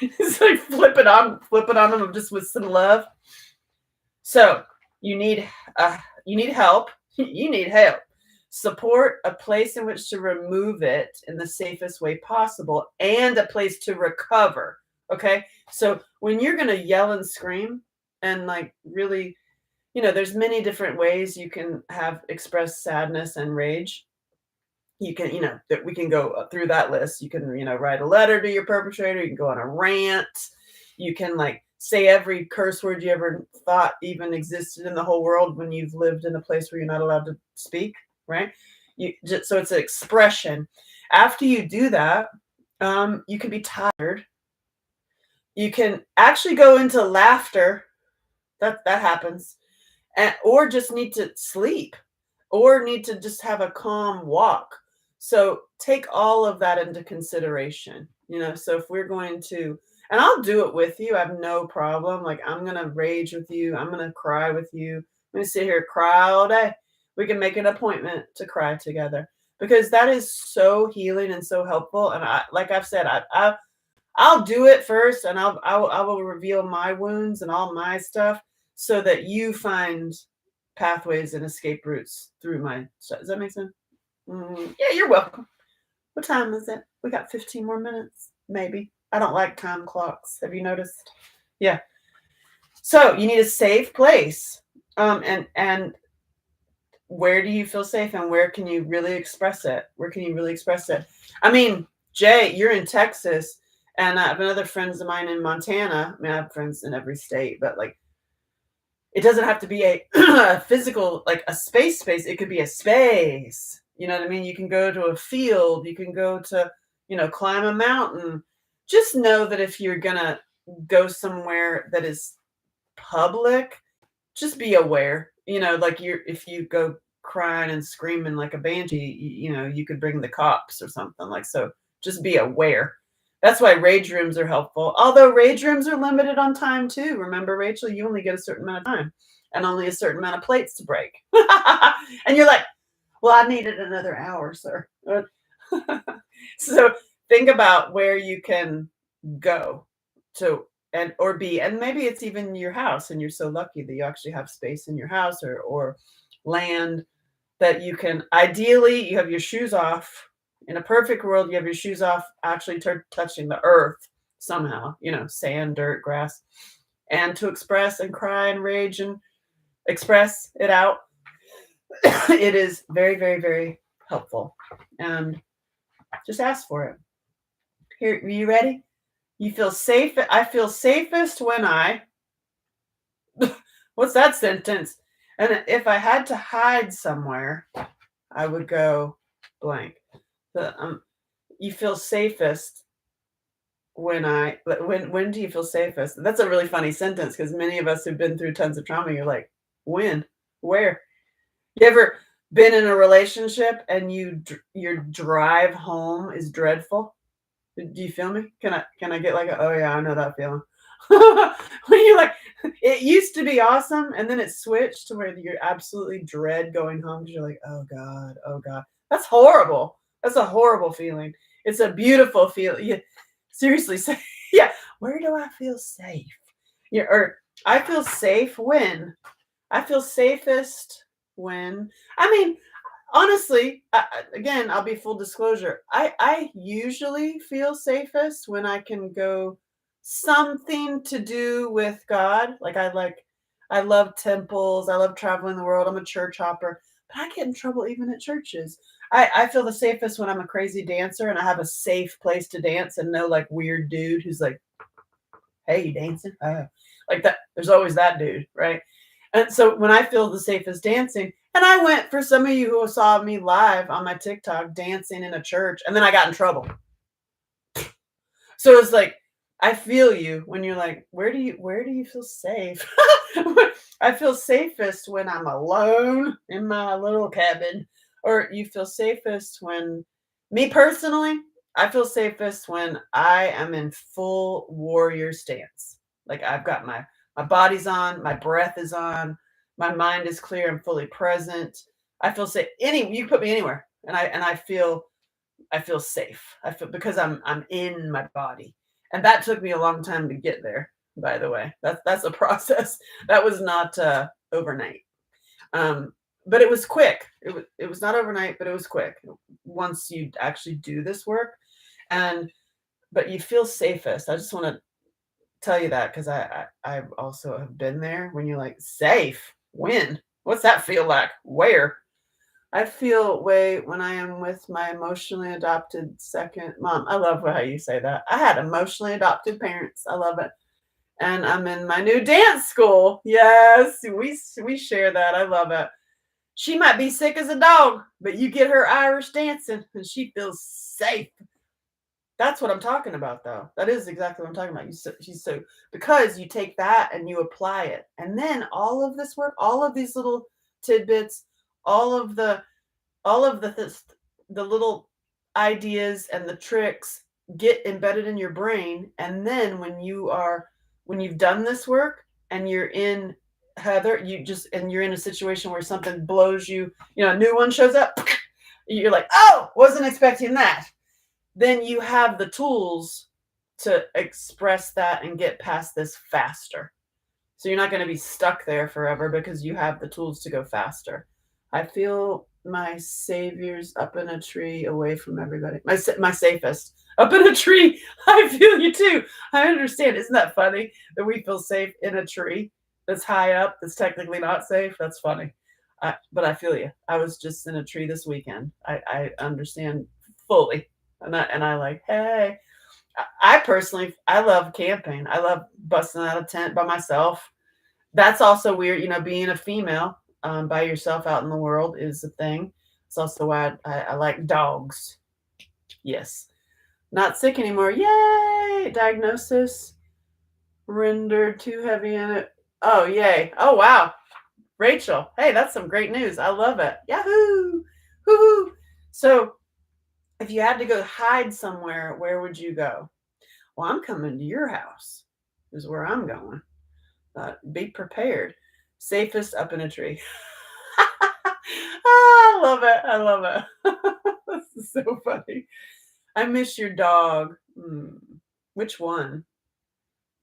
It's like flip it on them just with some love. So you need you need help. You need help. Support, a place in which to remove it in the safest way possible, and a place to recover. Okay. So when you're gonna yell and scream and like really, there's many different ways you can have express sadness and rage. You can, that we can go through that list. You can, write a letter to your perpetrator. You can go on a rant. You can like say every curse word you ever thought even existed in the whole world when you've lived in a place where you're not allowed to speak, right? So it's an expression. After you do that, you can be tired. You can actually go into laughter. That happens, or just need to sleep, or need to just have a calm walk. So take all of that into consideration. So if we're going to, and I'll do it with you, I have no problem. Like, I'm going to rage with you. I'm going to cry with you. I'm going to sit here, cry all day. We can make an appointment to cry together, because that is so healing and so helpful. And like I've said, I'll do it first, and I will reveal my wounds and all my stuff so that you find pathways and escape routes through my stuff. Does that make sense? Yeah, you're welcome. What time is it? We got 15 more minutes, maybe. I don't like time clocks. Have you noticed? Yeah. So you need a safe place. And where do you feel safe, and where can you really express it? Where can you really express it? I mean, Jay, you're in Texas, and I have other friends of mine in Montana. I mean, I have friends in every state, but like, it doesn't have to be a physical, like a space. It could be a space. You know what I mean? You can go to a field. You can go to, climb a mountain. Just know that if you're going to go somewhere that is public, just be aware. Like, if you go crying and screaming like a banshee, you could bring the cops or something. Like, so just be aware. That's why rage rooms are helpful. Although rage rooms are limited on time too. Remember, Rachel, you only get a certain amount of time and only a certain amount of plates to break. And you're like, "Well, I needed another hour, sir." So think about where you can go to, or be, and maybe it's even your house, and you're so lucky that you actually have space in your house, or land that you can. Ideally, you have your shoes off. In a perfect world, you have your shoes off, actually touching the earth somehow, sand, dirt, grass, and to express and cry and rage and express it out. It is very, very, very helpful. And just ask for it. Here, are you ready? You feel safe. I feel safest when I, what's that sentence? And if I had to hide somewhere, I would go blank. You feel safest when do you feel safest? That's a really funny sentence, because many of us who've been through tons of trauma, you're like, when? Where? You ever been in a relationship and your drive home is dreadful? Do you feel me? Can I get like oh yeah, I know that feeling. When you're like, it used to be awesome, and then it switched to where you're absolutely dread going home, because you're like, oh God, oh God. That's horrible. That's a horrible feeling. It's a beautiful feeling. Yeah, seriously, say, yeah. Where do I feel safe? Yeah, or I feel safe when I feel safest when, I mean, honestly, again, I'll be full disclosure. I usually feel safest when I can go something to do with God. I love temples. I love traveling the world. I'm a church hopper, but I get in trouble even at churches. I feel the safest when I'm a crazy dancer and I have a safe place to dance, and no like weird dude who's like, "Hey, you dancing?" Like that. There's always that dude, right? And so when I feel the safest dancing, and I went, for some of you who saw me live on my TikTok dancing in a church, and then I got in trouble. So it's like, I feel you when you're like, where do you feel safe? I feel safest when I'm alone in my little cabin, Or you feel safest when me personally, I feel safest when I am in full warrior stance. Like I've got my body's on, my breath is on, my mind is clear, I'm fully present. I feel safe. You put me anywhere, and I feel safe. I feel because I'm in my body, and that took me a long time to get there. By the way, that's a process. That was not overnight. Um, but it was quick. It was not overnight, but it was quick. Once you actually do this work, and but you feel safest. I just want to tell you that because I also have been there when you're like safe. When? What's that feel like? Where? I feel way when I am with my emotionally adopted second mom. I love how you say that. I had emotionally adopted parents. I love it. And I'm in my new dance school. Yes, we share that. I love it. She might be sick as a dog, but you get her Irish dancing and she feels safe. That's what I'm talking about, though. That is exactly what I'm talking about. She's so because you take that and you apply it, and then all of this work, all of these little tidbits, all of the the little ideas and the tricks get embedded in your brain, and then when you've done this work and you're in Heather, you're in a situation where something blows you, a new one shows up, you're like, oh, wasn't expecting that. Then you have the tools to express that and get past this faster. So you're not going to be stuck there forever because you have the tools to go faster. I feel my saviors up in a tree away from everybody. My safest up in a tree. I feel you too. I understand. Isn't that funny that we feel safe in a tree that's high up, that's technically not safe? That's funny. But I feel you. I was just in a tree this weekend. I understand fully. And I like, hey, I personally, I love camping. I love busting out a tent by myself. That's also weird, being a female by yourself out in the world is a thing. It's also why I like dogs. Yes. Not sick anymore. Yay! Diagnosis rendered too heavy in it. Oh, yay. Oh, wow. Rachel. Hey, that's some great news. I love it. Yahoo! Hoo-hoo! So, if you had to go hide somewhere, where would you go? Well, I'm coming to your house, is where I'm going. Be prepared. Safest up in a tree. I love it. I love it. This is so funny. I miss your dog. Which one?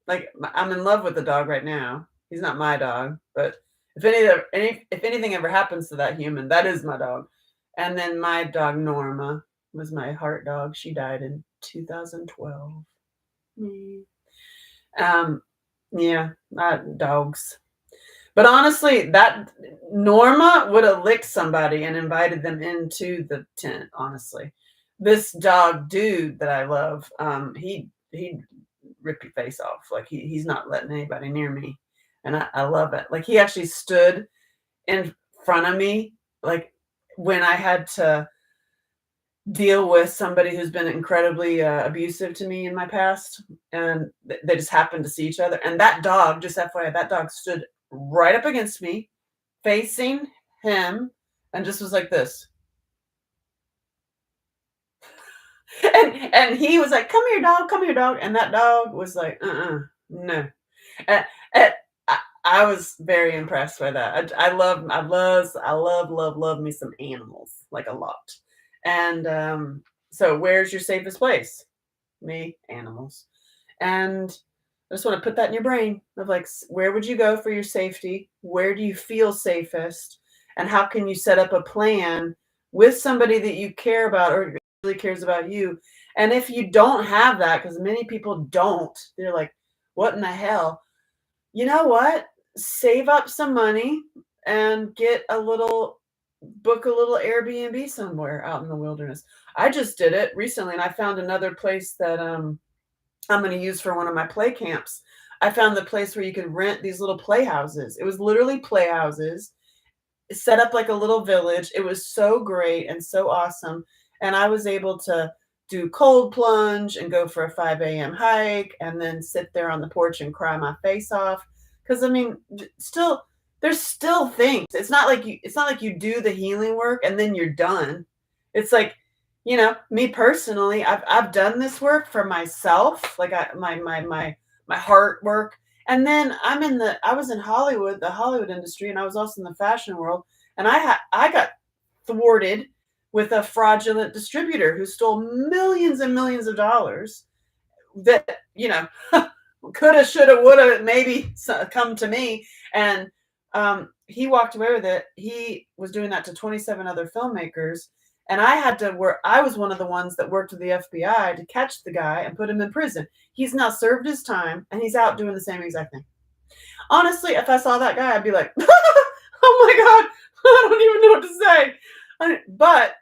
Like I'm in love with the dog right now. He's not my dog, but if anything ever happens to that human, that is my dog. And then my dog Norma was my heart dog. She died in 2012. Yeah, dogs. But honestly, that Norma would have licked somebody and invited them into the tent. Honestly, this dog dude that I love, he rip your face off. Like he's not letting anybody near me, and I love it. Like he actually stood in front of me, like when I had to deal with somebody who's been incredibly abusive to me in my past, and they just happened to see each other. And that dog, just FYI, that dog stood right up against me, facing him, and just was like this. And he was like, "Come here, dog. Come here, dog." And that dog was like, no. And I was very impressed by that. I love me some animals, like a lot. And so where's your safest place? Me, animals. And I just want to put that in your brain of like, where would you go for your safety? Where do you feel safest? And how can you set up a plan with somebody that you care about or really cares about you? And if you don't have that, because many people don't, they're like, what in the hell? You know what? Save up some money and book a little Airbnb somewhere out in the wilderness. I just did it recently and I found another place that I'm going to use for one of my play camps. I found the place where you could rent these little playhouses. It was literally playhouses set up like a little village. It was so great and so awesome. And I was able to do cold plunge and go for a 5 a.m. hike and then sit there on the porch and cry my face off. Because, I mean, still, there's still things. It's not like you do the healing work and then you're done. It's like, me personally, I've done this work for myself, like my heart work. And then I was in Hollywood, the Hollywood industry, and I was also in the fashion world, and I got thwarted with a fraudulent distributor who stole millions and millions of dollars that, coulda, shoulda, woulda, maybe come to me. And he walked away with it. He was doing that to 27 other filmmakers. And I had to work. I was one of the ones that worked with the FBI to catch the guy and put him in prison. He's now served his time and he's out doing the same exact thing. Honestly, if I saw that guy, I'd be like, oh my God, I don't even know what to say. But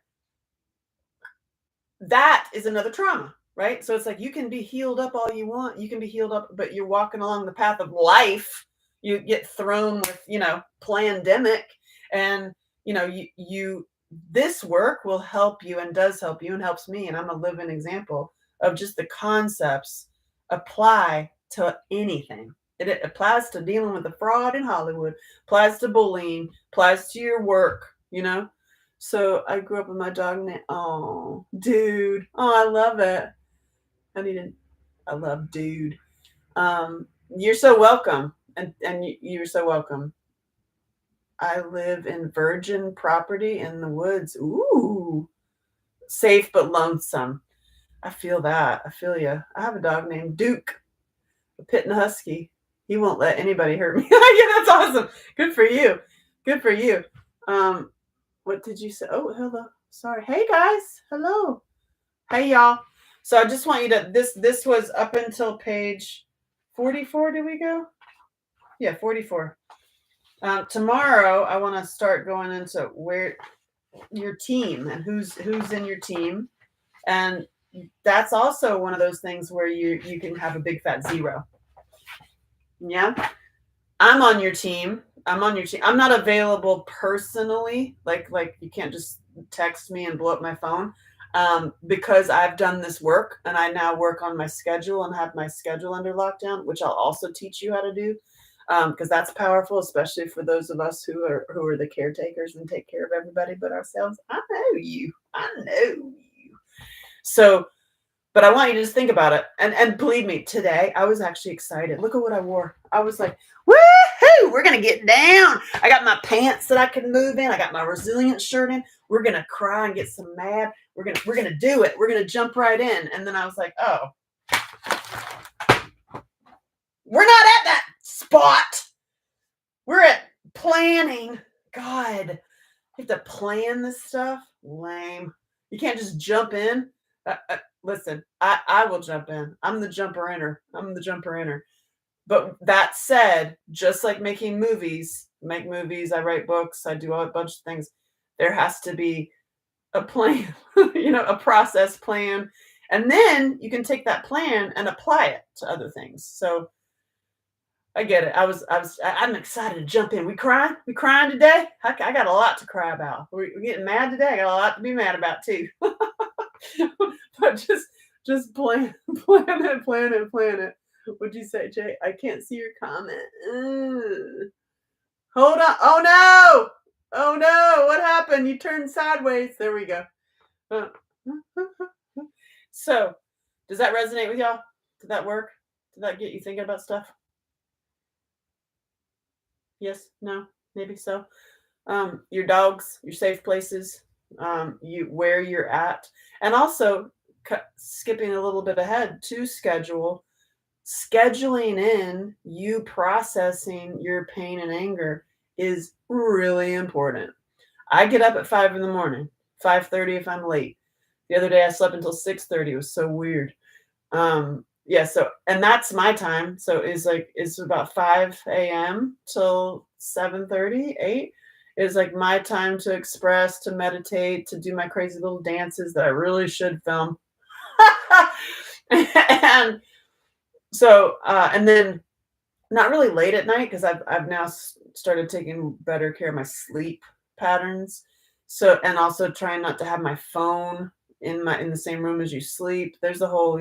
that is another trauma, right? So it's like, you can be healed up all you want. You can be healed up, but you're walking along the path of life. You get thrown with, pandemic, and, this work will help you and does help you and helps me. And I'm a living example of just the concepts apply to anything. It applies to dealing with the fraud in Hollywood, applies to bullying, applies to your work, So I grew up with my dog named, oh, Dude. Oh, I love it. I love Dude. You're so welcome. And you're so welcome. I live in virgin property in the woods. Ooh, safe but lonesome. I feel that. I feel you. I have a dog named Duke, a pit and a husky. He won't let anybody hurt me. Yeah, that's awesome. Good for you. Good for you. What did you say? Oh, hello. Sorry. Hey guys. Hello. Hey y'all. So I just want you to, this was up until page 44. Did we go? Yeah, 44. Tomorrow I want to start going into where your team and who's in your team. And that's also one of those things where you can have a big fat zero. Yeah. I'm on your team. I'm not available personally. Like you can't just text me and blow up my phone. Because I've done this work and I now work on my schedule and have my schedule under lockdown, which I'll also teach you how to do. Because that's powerful, especially for those of us who are the caretakers and take care of everybody but ourselves. I know you. So, but I want you to just think about it. And believe me, today I was actually excited. Look at what I wore. I was like, woohoo, we're going to get down. I got my pants that I can move in. I got my resilient shirt in. We're going to cry and get some mad. We're going to do it. We're going to jump right in. And then I was like, oh, we're not at that spot. We're at planning. God, you have to plan this stuff. Lame. You can't just jump in. Listen, I will jump in. I'm the jumper inner. But that said, just like making movies, I write books, I do a bunch of things. There has to be a plan, a process plan. And then you can take that plan and apply it to other things. So I get it. I'm excited to jump in. We crying today. I got a lot to cry about. We're getting mad today. I got a lot to be mad about too. But just plan it. What'd you say, Jay? I can't see your comment. Hold on. Oh no. What happened? You turned sideways. There we go. So, does that resonate with y'all? Did that work? Did that get you thinking about stuff? Yes, no, maybe so. Your dogs, your safe places, where you're at, and also skipping a little bit ahead to scheduling in you processing your pain and anger is really important. I get up at 5 in the morning, 5:30 if I'm late. The other day I slept until 6:30. It was so weird. Yeah, so, and that's my time. So it's about 5 a.m. till 7:30, 8 is like my time to express, to meditate, to do my crazy little dances that I really should film. And so, and then not really late at night because I've now started taking better care of my sleep patterns. So, and also trying not to have my phone in the same room as you sleep. There's the whole,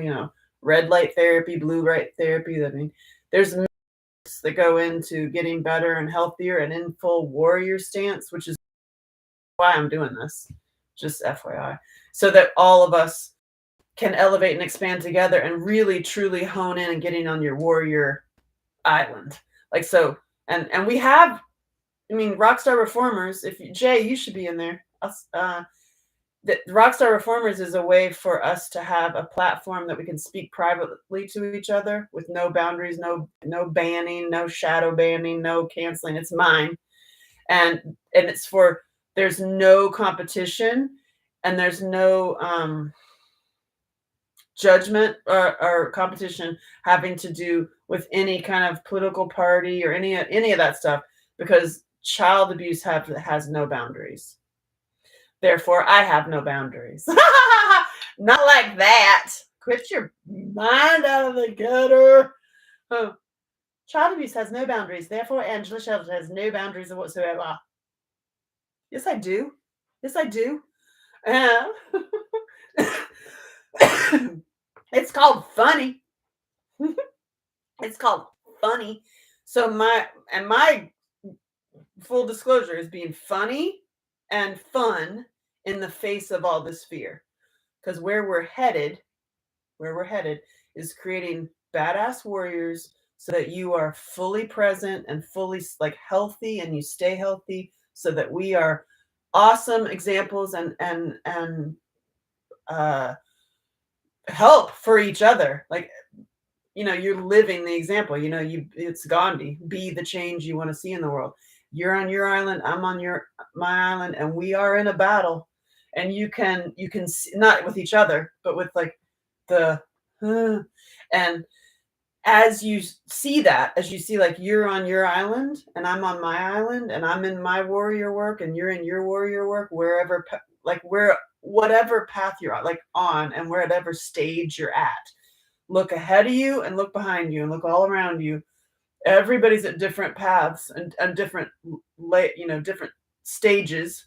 red light therapy, blue light therapy. I mean, there's steps that go into getting better and healthier and in full warrior stance, which is why I'm doing this, just FYI, so that all of us can elevate and expand together and really truly hone in and getting on your warrior island. Like so, and we have, I mean, Rockstar Reformers. If you, Jay, you should be in there. The Rockstar Reformers is a way for us to have a platform that we can speak privately to each other with no boundaries, no banning, no shadow banning, no canceling. It's mine, and it's for, there's no competition, and there's no judgment or competition having to do with any kind of political party or any of that stuff, because child abuse has no boundaries. Therefore, I have no boundaries. Not like that. Quit your mind out of the gutter. Huh. Child abuse has no boundaries. Therefore, Angela Shelton has no boundaries whatsoever. Yes, I do. Yes, I do. Uh, it's called funny. It's called funny. So my full disclosure is being funny and fun in the face of all this fear. Because where we're headed is creating badass warriors so that you are fully present and fully like healthy, and you stay healthy, so that we are awesome examples and uh help for each other. Like, you're living the example. It's Gandhi. Be the change you want to see in the world. You're on your island, I'm on my island, and we are in a battle. And you can see, not with each other, but with like the and as you see that, as you see, like, you're on your island and I'm on my island, and I'm in my warrior work and you're in your warrior work, wherever, like, where, whatever path you're on, like, on, and wherever stage you're at, look ahead of you and look behind you and look all around you. Everybody's at different paths and different different stages,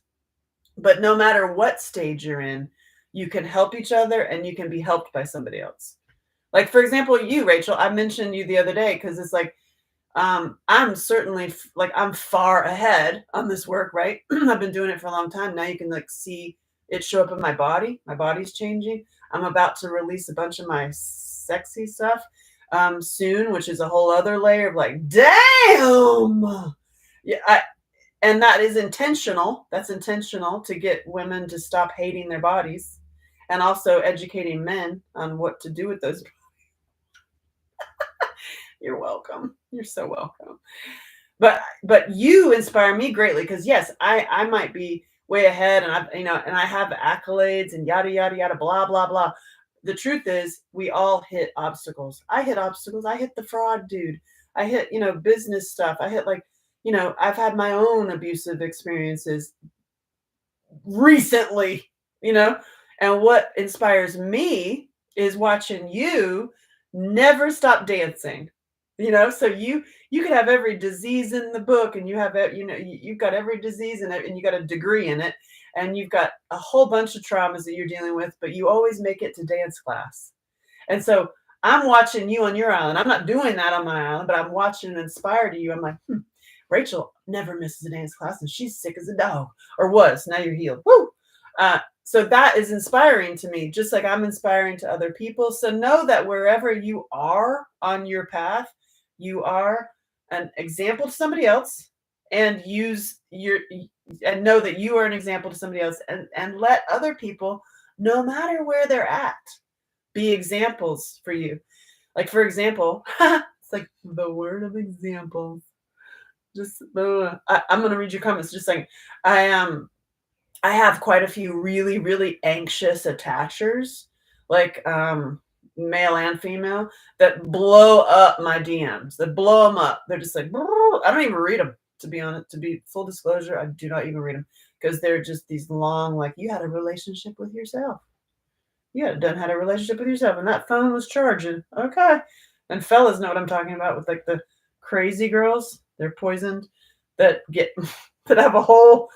but no matter what stage you're in, you can help each other and you can be helped by somebody else. Like, for example, you, Rachel, I mentioned you the other day because it's like, I'm certainly like, I'm far ahead on this work, right? I've been doing it for a long time. Now you can like see it show up in my body. My body's changing. I'm about to release a bunch of my sexy stuff soon, which is a whole other layer of like, damn. Yeah, and that is intentional. That's intentional to get women to stop hating their bodies, and also educating men on what to do with those. You're welcome. You're so welcome. But you inspire me greatly, because yes, I might be way ahead, and I have accolades and yada yada yada blah blah blah. The truth is, we all hit obstacles. I hit obstacles. I hit the fraud dude. I hit, business stuff. I hit, like, I've had my own abusive experiences recently, you know, and what inspires me is watching you never stop dancing. So you could have every disease in the book, and you have, you've got every disease in it, and you got a degree in it, and you've got a whole bunch of traumas that you're dealing with, but you always make it to dance class. And so I'm watching you on your island. I'm not doing that on my island, but I'm watching and inspired to you. I'm like, Rachel never misses a dance class, and she's sick as a dog, or was. Now you're healed. Woo! So that is inspiring to me, just like I'm inspiring to other people. So know that wherever you are on your path, you are an example to somebody else, and and know that you are an example to somebody else, and let other people, no matter where they're at, be examples for you. Like, for example, it's like the word of example. Just I'm gonna read your comments. Just like, I have quite a few really, really anxious attachers, like male and female, that blow up my DMs. That blow them up. They're just like, I don't even read them, to be honest. To be full disclosure, I do not even read them, because they're just these long, like, you had a relationship with yourself. You had a relationship with yourself, and that phone was charging. Okay. And fellas know what I'm talking about, with like the crazy girls. They're poisoned, that get that have a whole.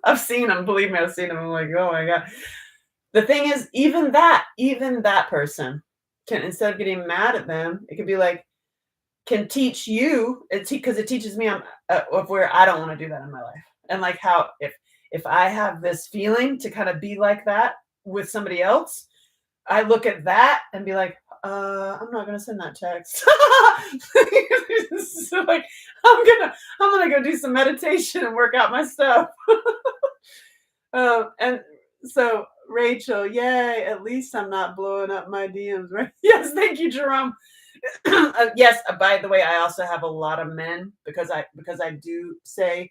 I've seen them. Believe me, I've seen them. I'm like, oh my god. The thing is, even that person can, instead of getting mad at them, it could be like, can teach you, because it teaches me of where I don't want to do that in my life, and like how if I have this feeling to kind of be like that with somebody else, I look at that and be like, I'm not gonna send that text. So like I'm gonna go do some meditation and work out my stuff. And so Rachel, yay, at least I'm not blowing up my DMs, right? Yes, thank you, Jerome. Yes, by the way, I also have a lot of men because I do say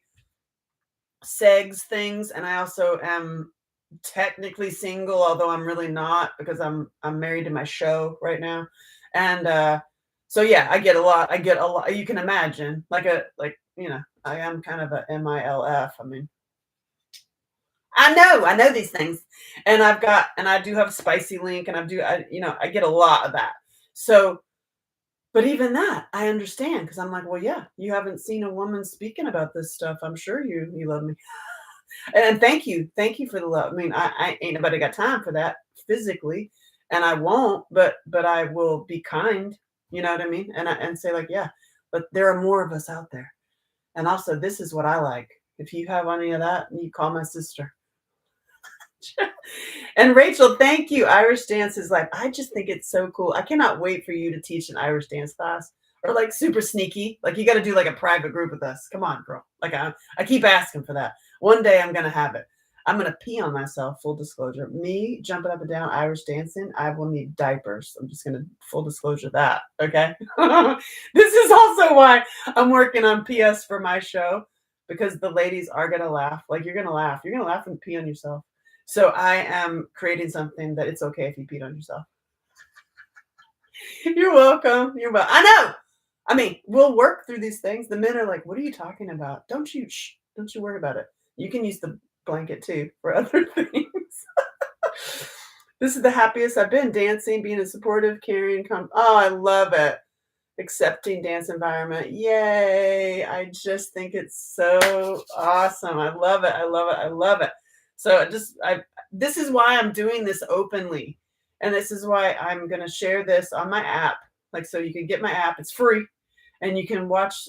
segs things, and I also am technically single, although I'm really not because I'm married to my show right now. And so yeah, I get a lot, you can imagine, like, I am kind of a MILF. I mean, I know these things. And I do have spicy link, and I get a lot of that. So, but even that, I understand because I'm like, well, yeah, you haven't seen a woman speaking about this stuff. I'm sure you love me. And thank you for the love. I mean, I ain't nobody got time for that physically, and I won't, but I will be kind. You know what I mean? And say like, yeah, but there are more of us out there. And also, this is what I like. If you have any of that, you call my sister. And Rachel, thank you. Irish dance is like, I just think it's so cool. I cannot wait for you to teach an Irish dance class, or like super sneaky. Like you got to do like a private group with us. Come on, girl. Like I keep asking for that. One day I'm going to have it. I'm going to pee on myself. Full disclosure. Me jumping up and down Irish dancing, I will need diapers. I'm just going to full disclosure that. Okay. This is also why I'm working on PS for my show, because the ladies are going to laugh. Like you're going to laugh. You're going to laugh and pee on yourself. So I am creating something that it's okay if you peed on yourself. You're welcome. You're welcome. I know. I mean, we'll work through these things. The men are like, "What are you talking about? Don't you worry about it. You can use the blanket too for other things." This is the happiest I've been, dancing, being a supportive, caring. Oh, I love it. Accepting dance environment. Yay. I just think it's so awesome. I love it. I love it. I love it. So this is why I'm doing this openly. And this is why I'm going to share this on my app. Like, so you can get my app. It's free. And you can watch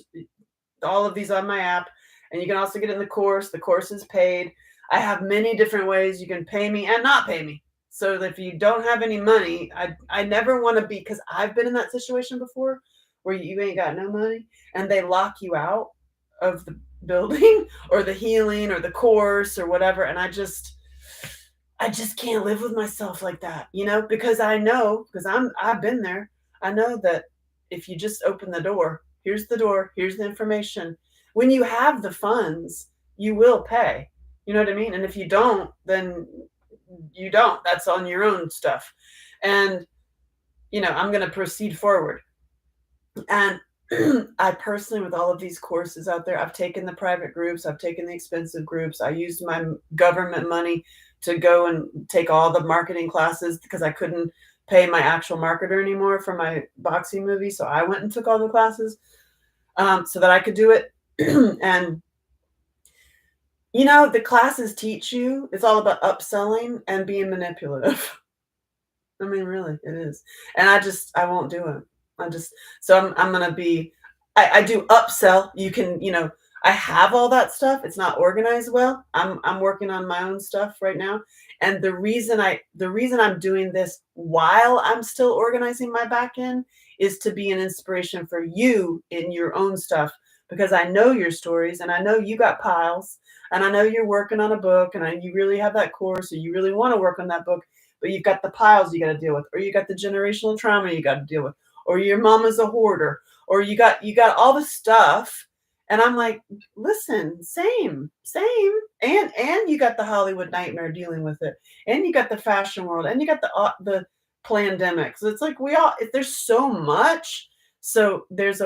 all of these on my app. And you can also get in the course. The course is paid. I have many different ways you can pay me and not pay me. So that if you don't have any money, I never want to be, because I've been in that situation before where you ain't got no money and they lock you out of the building or the healing or the course or whatever. And I just can't live with myself like that, because I know, because I've been there. I know that if you just open the door, here's the information. When you have the funds, you will pay. You know what I mean? And if you don't, then you don't. That's on your own stuff. And, I'm going to proceed forward. And I personally, with all of these courses out there, I've taken the private groups, I've taken the expensive groups. I used my government money to go and take all the marketing classes because I couldn't pay my actual marketer anymore for my boxing movie. So I went and took all the classes so that I could do it. And, the classes teach you, it's all about upselling and being manipulative. I mean, really, it is. And I won't do it. I'm going to be, I do upsell. You can, I have all that stuff. It's not organized well. I'm working on my own stuff right now. And the reason I'm doing this while I'm still organizing my back end is to be an inspiration for you in your own stuff, because I know your stories and I know you got piles and I know you're working on a book and you really have that course or you really want to work on that book, but you've got the piles you got to deal with, or you got the generational trauma you got to deal with, or your mama's a hoarder, or you got all the stuff. And I'm like, listen, same. And you got the Hollywood nightmare dealing with it. And you got the fashion world, and you got the pandemic. So it's like there's so much. So there's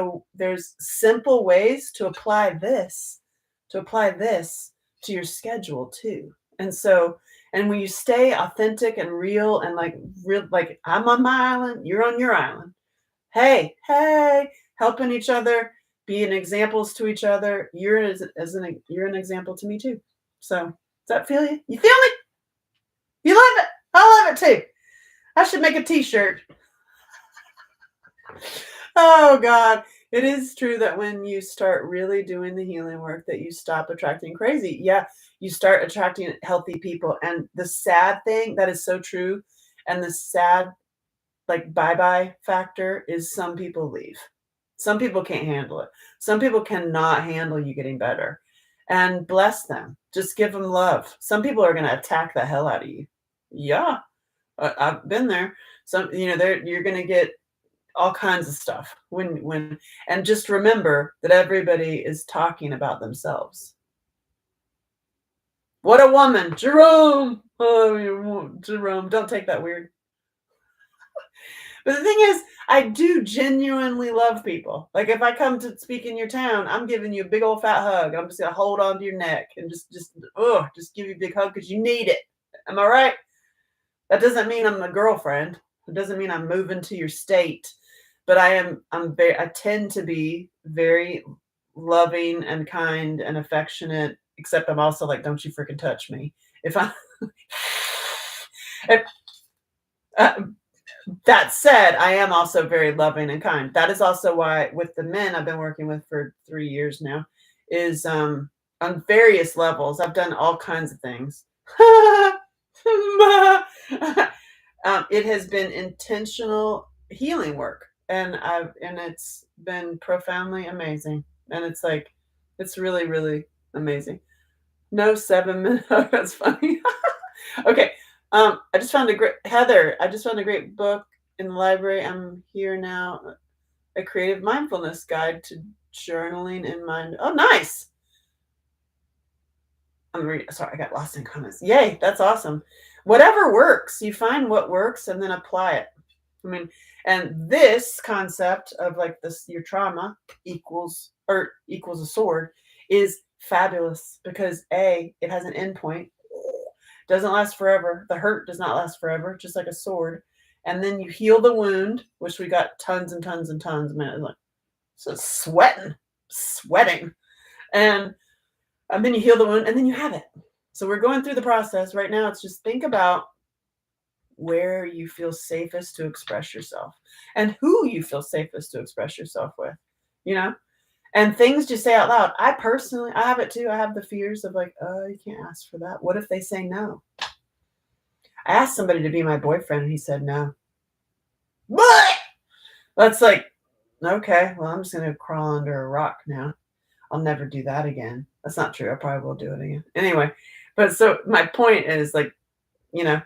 simple ways to apply this to your schedule too. And when you stay authentic and real and like I'm on my island, you're on your island. Hey, helping each other, being examples to each other. You're an example to me too. So does that feel you? You feel me? You love it. I love it too. I should make a t-shirt. Oh God. It is true that when you start really doing the healing work that you stop attracting crazy. Yeah, you start attracting healthy people, and the sad thing that is so true, and the sad, like, bye-bye factor is some people leave. Some people can't handle it. Some people cannot handle you getting better, and bless them. Just give them love. Some people are gonna attack the hell out of you. Yeah, I've been there. Some, there you're gonna get all kinds of stuff when and just remember that everybody is talking about themselves. What a woman, Jerome. Oh, Jerome, don't take that weird. But the thing is, I do genuinely love people. Like if I come to speak in your town, I'm giving you a big old fat hug. I'm just gonna hold on to your neck and just give you a big hug because you need it. Am I right? That doesn't mean I'm a girlfriend. It doesn't mean I'm moving to your state. But I tend to be very loving and kind and affectionate, except I'm also like, don't you freaking touch me. If I if, uh, that said, I am also very loving and kind. That is also why with the men I've been working with for 3 years now, is on various levels. I've done all kinds of things. It has been intentional healing work, and it's been profoundly amazing. And it's like it's really, really amazing. No 7 minutes. Oh, that's funny. Okay. I just found a great Heather. I just found a great book in the library. I'm here now. A creative mindfulness guide to journaling in mind. Oh, nice. Sorry, I got lost in comments. Yay, that's awesome. Whatever works, you find what works and then apply it. I mean, and this concept of like this, your trauma equals a sword is fabulous because it has an endpoint, doesn't last forever. The hurt does not last forever, just like a sword. And then you heal the wound, which we got tons and tons and tons, man. Like, so sweating. And then you heal the wound and then you have it. So we're going through the process right now. It's just think about where you feel safest to express yourself and who you feel safest to express yourself with, you know, and things just say out loud. I have it too. I have the fears of like, oh, you can't ask for that. What if they say no? I asked somebody to be my boyfriend and he said no. What? That's like, okay, well, I'm just going to crawl under a rock now. I'll never do that again. That's not true. I probably will do it again. Anyway, but so my point is like, you know,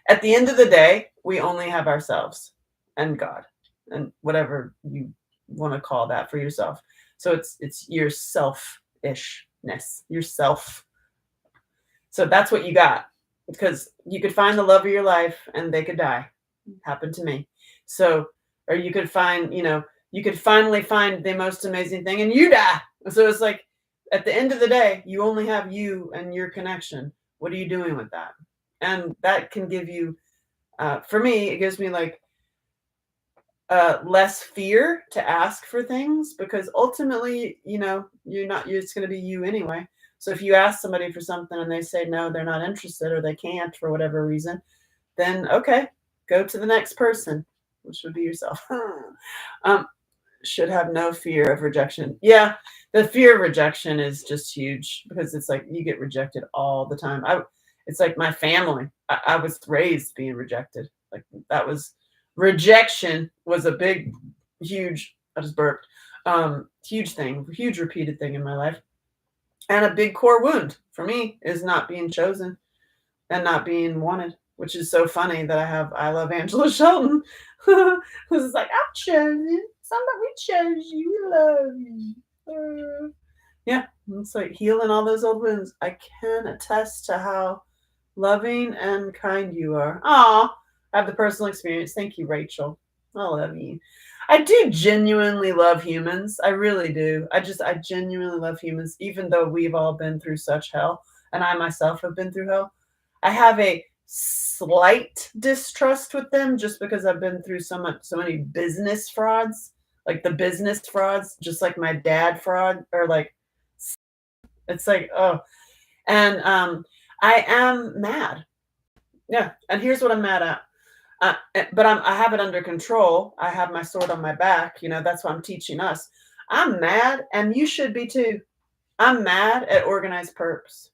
at the end of the day, we only have ourselves and God and whatever you want to call that for yourself. So it's your selfishness, yourself. So that's what you got because you could find the love of your life and they could die. Happened to me. So, or you could find, you could finally find the most amazing thing and you die. So it's like at the end of the day, you only have you and your connection. What are you doing with that? And that can give you, for me, it gives me like less fear to ask for things because ultimately, it's going to be you anyway. So if you ask somebody for something and they say no, they're not interested or they can't for whatever reason, then okay, go to the next person, which would be yourself. Should have no fear of rejection. Yeah, the fear of rejection is just huge because it's like you get rejected all the time. It's like my family. I was raised being rejected. Like that was rejection was a big, huge. I just burped. Huge thing, huge repeated thing in my life, and a big core wound for me is not being chosen and not being wanted. Which is so funny that I love Angela Shelton. Who's just like, I'm chosen. Somebody chose you. We love you. Yeah, it's like healing all those old wounds. I can attest to how loving and kind you are. Aw, I have the personal experience. Thank you, Rachel. I love you. I do genuinely love humans. I really do. I genuinely love humans, even though we've all been through such hell, and I myself have been through hell. I have a slight distrust with them just because I've been through so many business frauds, like the business frauds, just like my dad fraud, or like it's like, oh, and I am mad. Yeah, and here's what I'm mad at. But I have it under control. I have my sword on my back. That's what I'm teaching us. I'm mad, and you should be too. I'm mad at organized perps.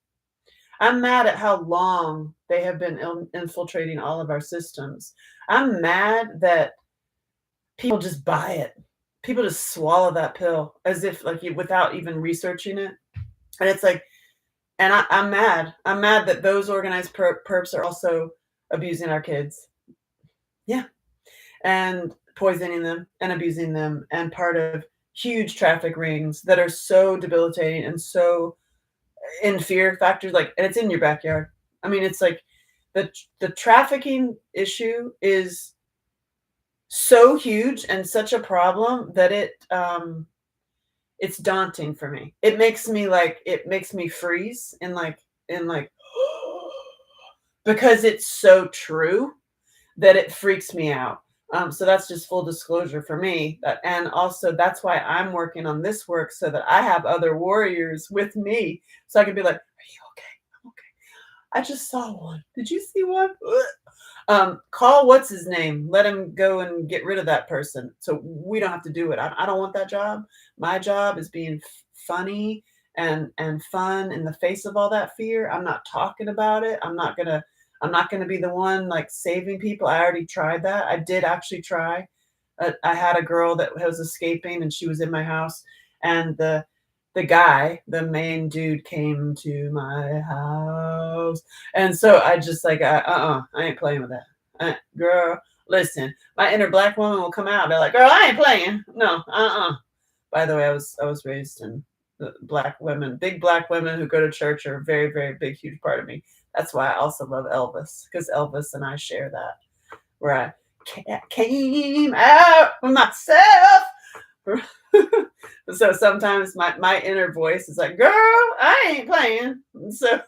I'm mad at how long they have been infiltrating all of our systems. I'm mad that people just buy it. People just swallow that pill as if like without even researching it. And it's like, and I'm mad. I'm mad that those organized perps are also abusing our kids. Yeah. And poisoning them and abusing them and part of huge traffic rings that are so debilitating and so in fear factors, like, and it's in your backyard. I mean, it's like the trafficking issue is so huge and such a problem that it's daunting for me. It makes me freeze in like because it's so true that it freaks me out. So that's just full disclosure for me. And also, that's why I'm working on this work so that I have other warriors with me. So I can be like, are you okay? I'm okay. I just saw one. Did you see one? Call what's his name. Let him go and get rid of that person. So we don't have to do it. I don't want that job. My job is being funny and fun in the face of all that fear. I'm not talking about it. I'm not gonna be the one like saving people. I already tried that. I did actually try. I had a girl that was escaping, and she was in my house, and the guy, the main dude, came to my house, and so I just like, I ain't playing with that. Girl, listen, my inner black woman will come out and be like, girl, I ain't playing. No, By the way, I was raised in big black women who go to church are a very, very big, huge part of me. That's why I also love Elvis, because Elvis and I share that, where I came out for myself. So sometimes my inner voice is like, girl, I ain't playing. So,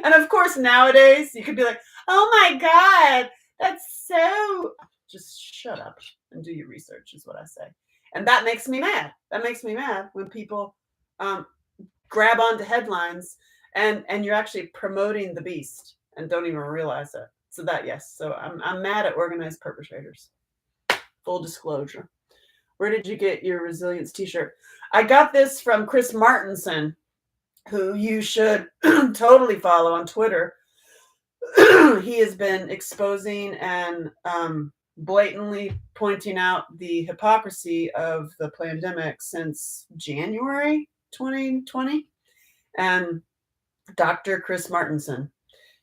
and of course, nowadays you could be like, oh my God, that's so. Just shut up and do your research, is what I say. And that makes me mad. That makes me mad when people um, grab onto headlines and you're actually promoting the beast and don't even realize it. So that, yes. So I'm mad at organized perpetrators. Full disclosure. Where did you get your resilience t-shirt? I got this from Chris Martinson, who you should totally follow on Twitter. He has been exposing and blatantly pointing out the hypocrisy of the pandemic since January 2020. And Dr. Chris Martinson,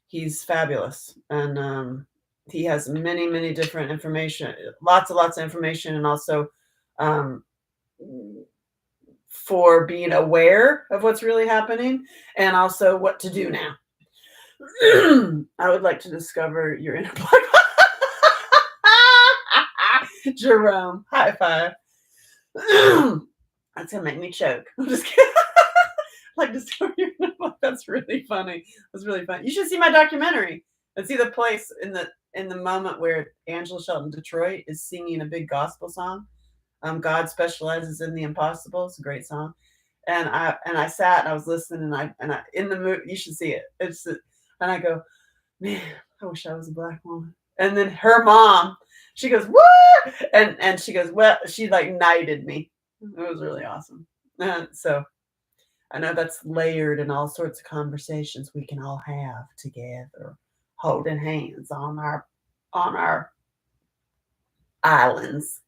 he's fabulous. And he has many, many different information, lots of information, and also um, for being aware of what's really happening and also what to do now. I would like to discover your inner black. Jerome, high five. That's gonna make me choke. I'm just kidding. Like discover your inner black. That's really funny. That's really funny. You should see my documentary and see the place in the moment where Angela Shelton Detroit is singing a big gospel song. God specializes in the impossible. It's a great song. And I sat and I was listening and I in the movie, you should see it. And I go, man, I wish I was a black woman. And then her mom, she goes, what? And she goes, well, she like knighted me. It was really awesome. So I know that's layered in all sorts of conversations we can all have together, holding hands on our islands.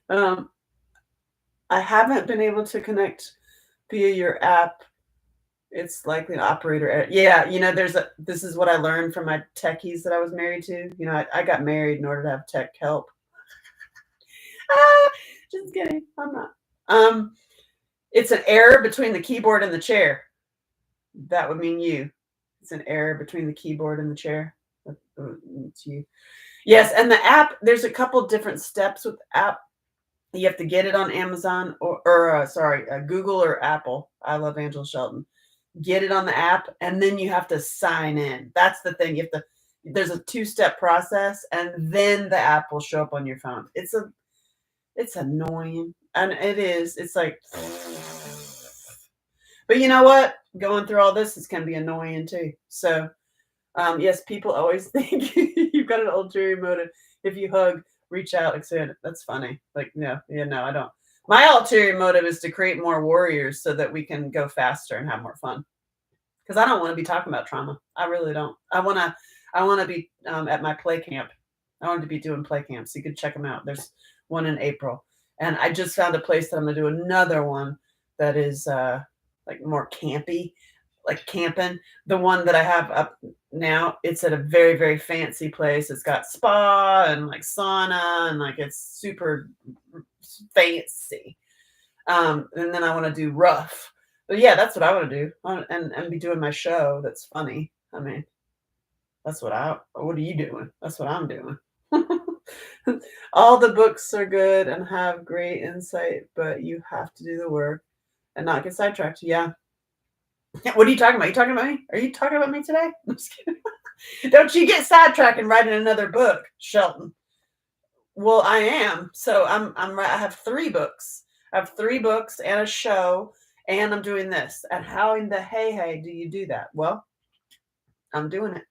I haven't been able to connect via your app. It's likely an operator. Yeah, this is what I learned from my techies that I was married to. I got married in order to have tech help. Just kidding. I'm not. It's an error between the keyboard and the chair. That would mean you. It's an error between the keyboard and the chair. It's you. Yes, and the app, there's a couple different steps with the app. You have to get it on Amazon or Google or Apple. I love Angela Shelton. Get it on the app, and then you have to sign in. That's the thing. There's a 2-step process, and then the app will show up on your phone. It's annoying. And it is. It's like, but you know what? Going through all this is going to be annoying too. So Yes, people always think you've got an ulterior motive. If you hug, reach out, extend it. That's funny. Like, no, yeah, no, I don't. My ulterior motive is to create more warriors so that we can go faster and have more fun. Because I don't want to be talking about trauma. I really don't. I want to be at my play camp. I want to be doing play camps. You can check them out. There's one in April, and I just found a place that I'm gonna do another one that is like more campy, like camping. The one that I have up now, it's at a very, very fancy place. It's got spa and like sauna and like it's super fancy. And then I want to do rough. But yeah, that's what I want to do. And be doing my show that's funny. I mean, what are you doing? That's what I'm doing. All the books are good and have great insight, but you have to do the work and not get sidetracked. Yeah. What are you talking about? You talking about me? Are you talking about me today? I'm just kidding. Don't you get sidetracked and writing another book, Shelton. Well, I am. So I have 3 books. I have 3 books and a show, and I'm doing this. And how in the hey do you do that? Well, I'm doing it.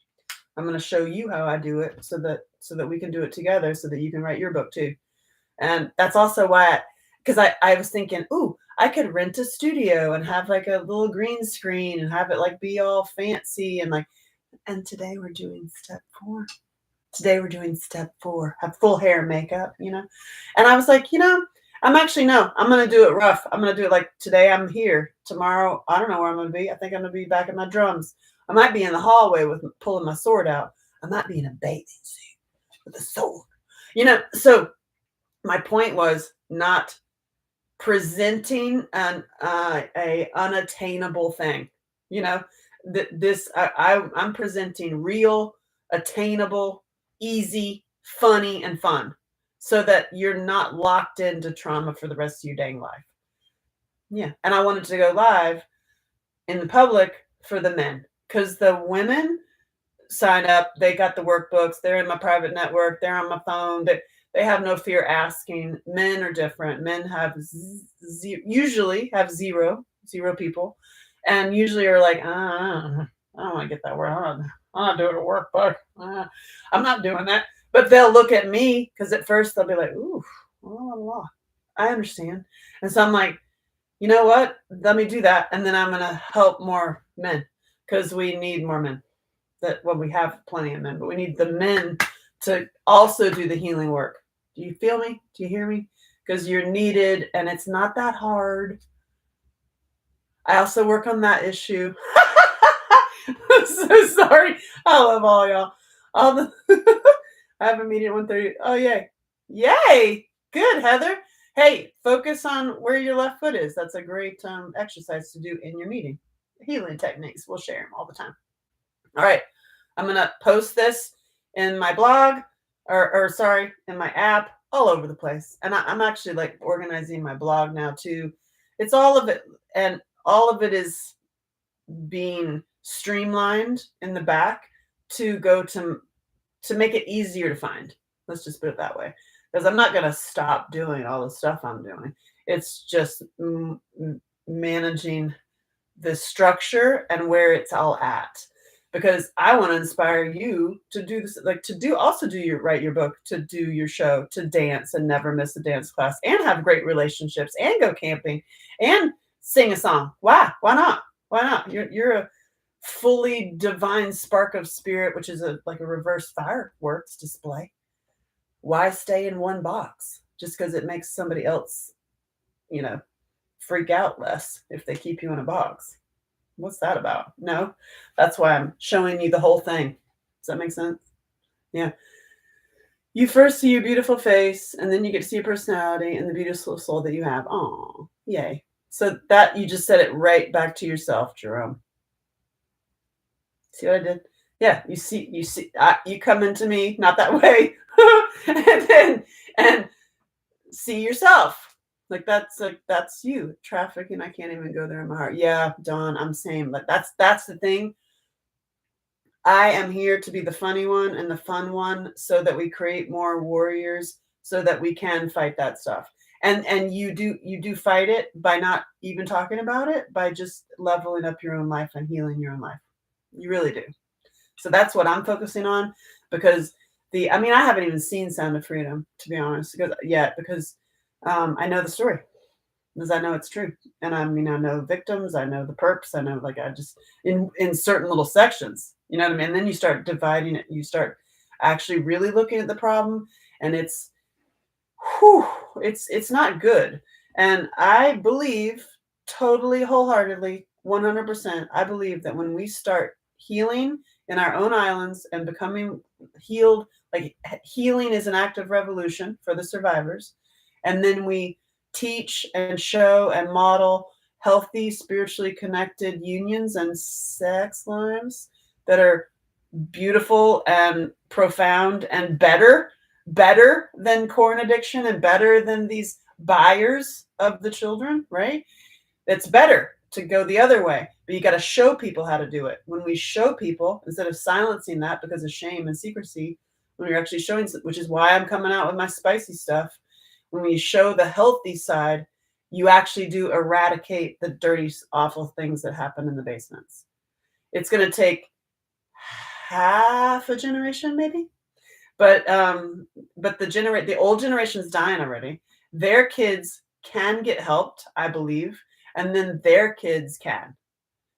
I'm going to show you how I do it so that we can do it together so that you can write your book too. And that's also why because I was thinking, ooh, I could rent a studio and have like a little green screen and have it like be all fancy and like and today we're doing step 4. Today we're doing step 4, have full hair and makeup. And I was like, I'm actually no, I'm gonna do it rough. I'm gonna do it like today I'm here. Tomorrow, I don't know where I'm gonna be. I think I'm gonna be back at my drums. I might be in the hallway with pulling my sword out. I might be in a bathing suit with a sword. So my point was not presenting a unattainable thing. You know, I'm presenting real, attainable, easy, funny, and fun, so that you're not locked into trauma for the rest of your dang life. Yeah, and I wanted to go live in the public for the men because the women sign up. They got the workbooks. They're in my private network. They're on my phone. They have no fear asking. Men are different. Men have usually have zero people, and usually are like, I don't want to get that word. I'm not doing a workbook. I'm not doing that. But they'll look at me because at first they'll be like, ooh, I understand. And so I'm like, you know what? Let me do that. And then I'm going to help more men because we need more men. We have plenty of men, but we need the men to also do the healing work. Do you feel me? Do you hear me? Because you're needed and it's not that hard. I also work on that issue. I'm so sorry. I love all y'all. I have a meeting at 1:30. Oh, yay. Yay. Good, Heather. Hey, focus on where your left foot is. That's a great exercise to do in your meeting. Healing techniques. We'll share them all the time. All right. I'm going to post this in my blog in my app, all over the place. And I'm actually like organizing my blog now too. It's all of it. And all of it is being streamlined in the back to go to make it easier to find. Let's just put it that way. Because I'm not going to stop doing all the stuff I'm doing. It's just managing the structure and where it's all at. Because I want to inspire you to do this, like write your book, to do your show, to dance and never miss a dance class, and have great relationships, and go camping, and sing a song. Why? Why not? Why not? You're a fully divine spark of spirit, which is like a reverse fireworks display. Why stay in one box just because it makes somebody else, freak out less if they keep you in a box? What's that about? No, that's why I'm showing you the whole thing. Does that make sense? Yeah. You first see your beautiful face, and then you get to see your personality and the beautiful soul that you have. Oh, yay. So that you just said it right back to yourself, Jerome. See what I did? Yeah, you you come into me, not that way, and see yourself. Like that's you. Traffic, and I can't even go there in my heart. Yeah, Dawn, I'm same. But that's the thing. I am here to be the funny one and the fun one so that we create more warriors so that we can fight that stuff. And you do fight it by not even talking about it, by just leveling up your own life and healing your own life. You really do. So that's what I'm focusing on because I mean, I haven't even seen Sound of Freedom, to be honest, because I know the story because I know it's true. And I mean, I know victims, I know the perps, I know like I just in certain little sections, you know what I mean? And then you start dividing it, you start actually really looking at the problem, and whew, it's not good. And I believe totally wholeheartedly, 100%, I believe that when we start healing in our own islands and becoming healed, like healing is an act of revolution for the survivors, and then we teach and show and model healthy, spiritually connected unions and sex lives that are beautiful and profound and better than corn addiction and better than these buyers of the children, right? It's better to go the other way, but you got to show people how to do it. When we show people, instead of silencing that because of shame and secrecy, when you're actually showing, which is why I'm coming out with my spicy stuff, when we show the healthy side, you actually do eradicate the dirty, awful things that happen in the basements. It's going to take half a generation, maybe, but the old generation's dying already. Their kids can get helped, I believe, and then their kids can.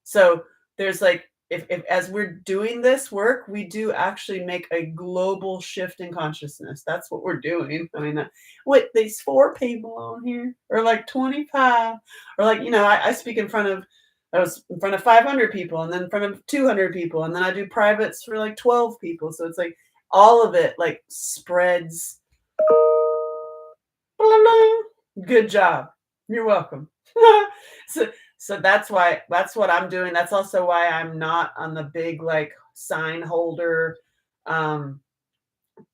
So there's like if as we're doing this work, we do actually make a global shift in consciousness. That's what we're doing. I mean, with these 4 people on here, or like 25, or like I speak I was in front of 500 people, and then in front of 200 people, and then I do privates for like 12 people. So it's like all of it like spreads. Good job. You're welcome. so so that's what I'm doing. That's also why I'm not on the big like sign holder um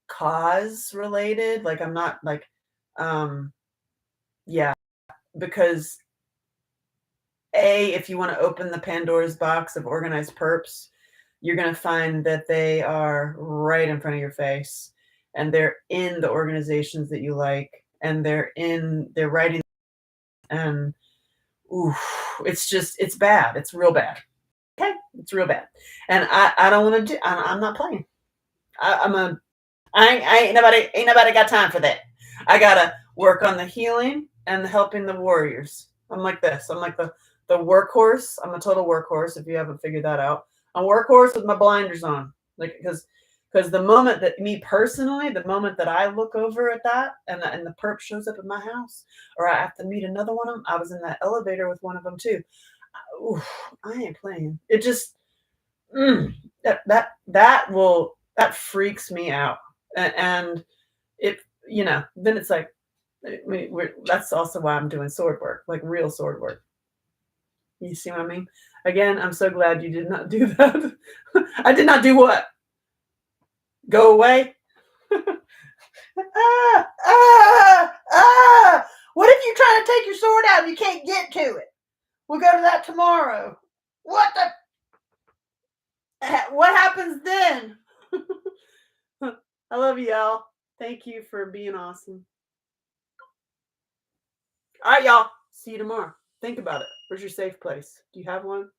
cause related. Like I'm not like um yeah, because if you want to open the Pandora's box of organized perps, you're going to find that they are right in front of your face, and they're in the organizations that you like, and they're writing, and ooh, it's bad. It's real bad. Okay, it's real bad, and I don't want to do. I'm not playing. I'm a I ain't nobody got time for that. I gotta work on the healing and helping the warriors. I'm like this. I'm like the workhorse. I'm a total workhorse. If you haven't figured that out, I'm a workhorse with my blinders on. Like because the moment that me personally, the moment that I look over at that and the perp shows up at my house, or I have to meet another one of them. I was in that elevator with one of them too. Oof, I ain't playing. It just that freaks me out. And it then it's like that's also why I'm doing sword work, like real sword work. You see what I mean? Again, I'm so glad you did not do that. I did not do what? Go away. What if you're trying to take your sword out and you can't get to it? We'll go to that tomorrow. What happens then? I love y'all. Thank you for being awesome. All right, y'all. See you tomorrow. Think about it. Where's your safe place? Do you have one?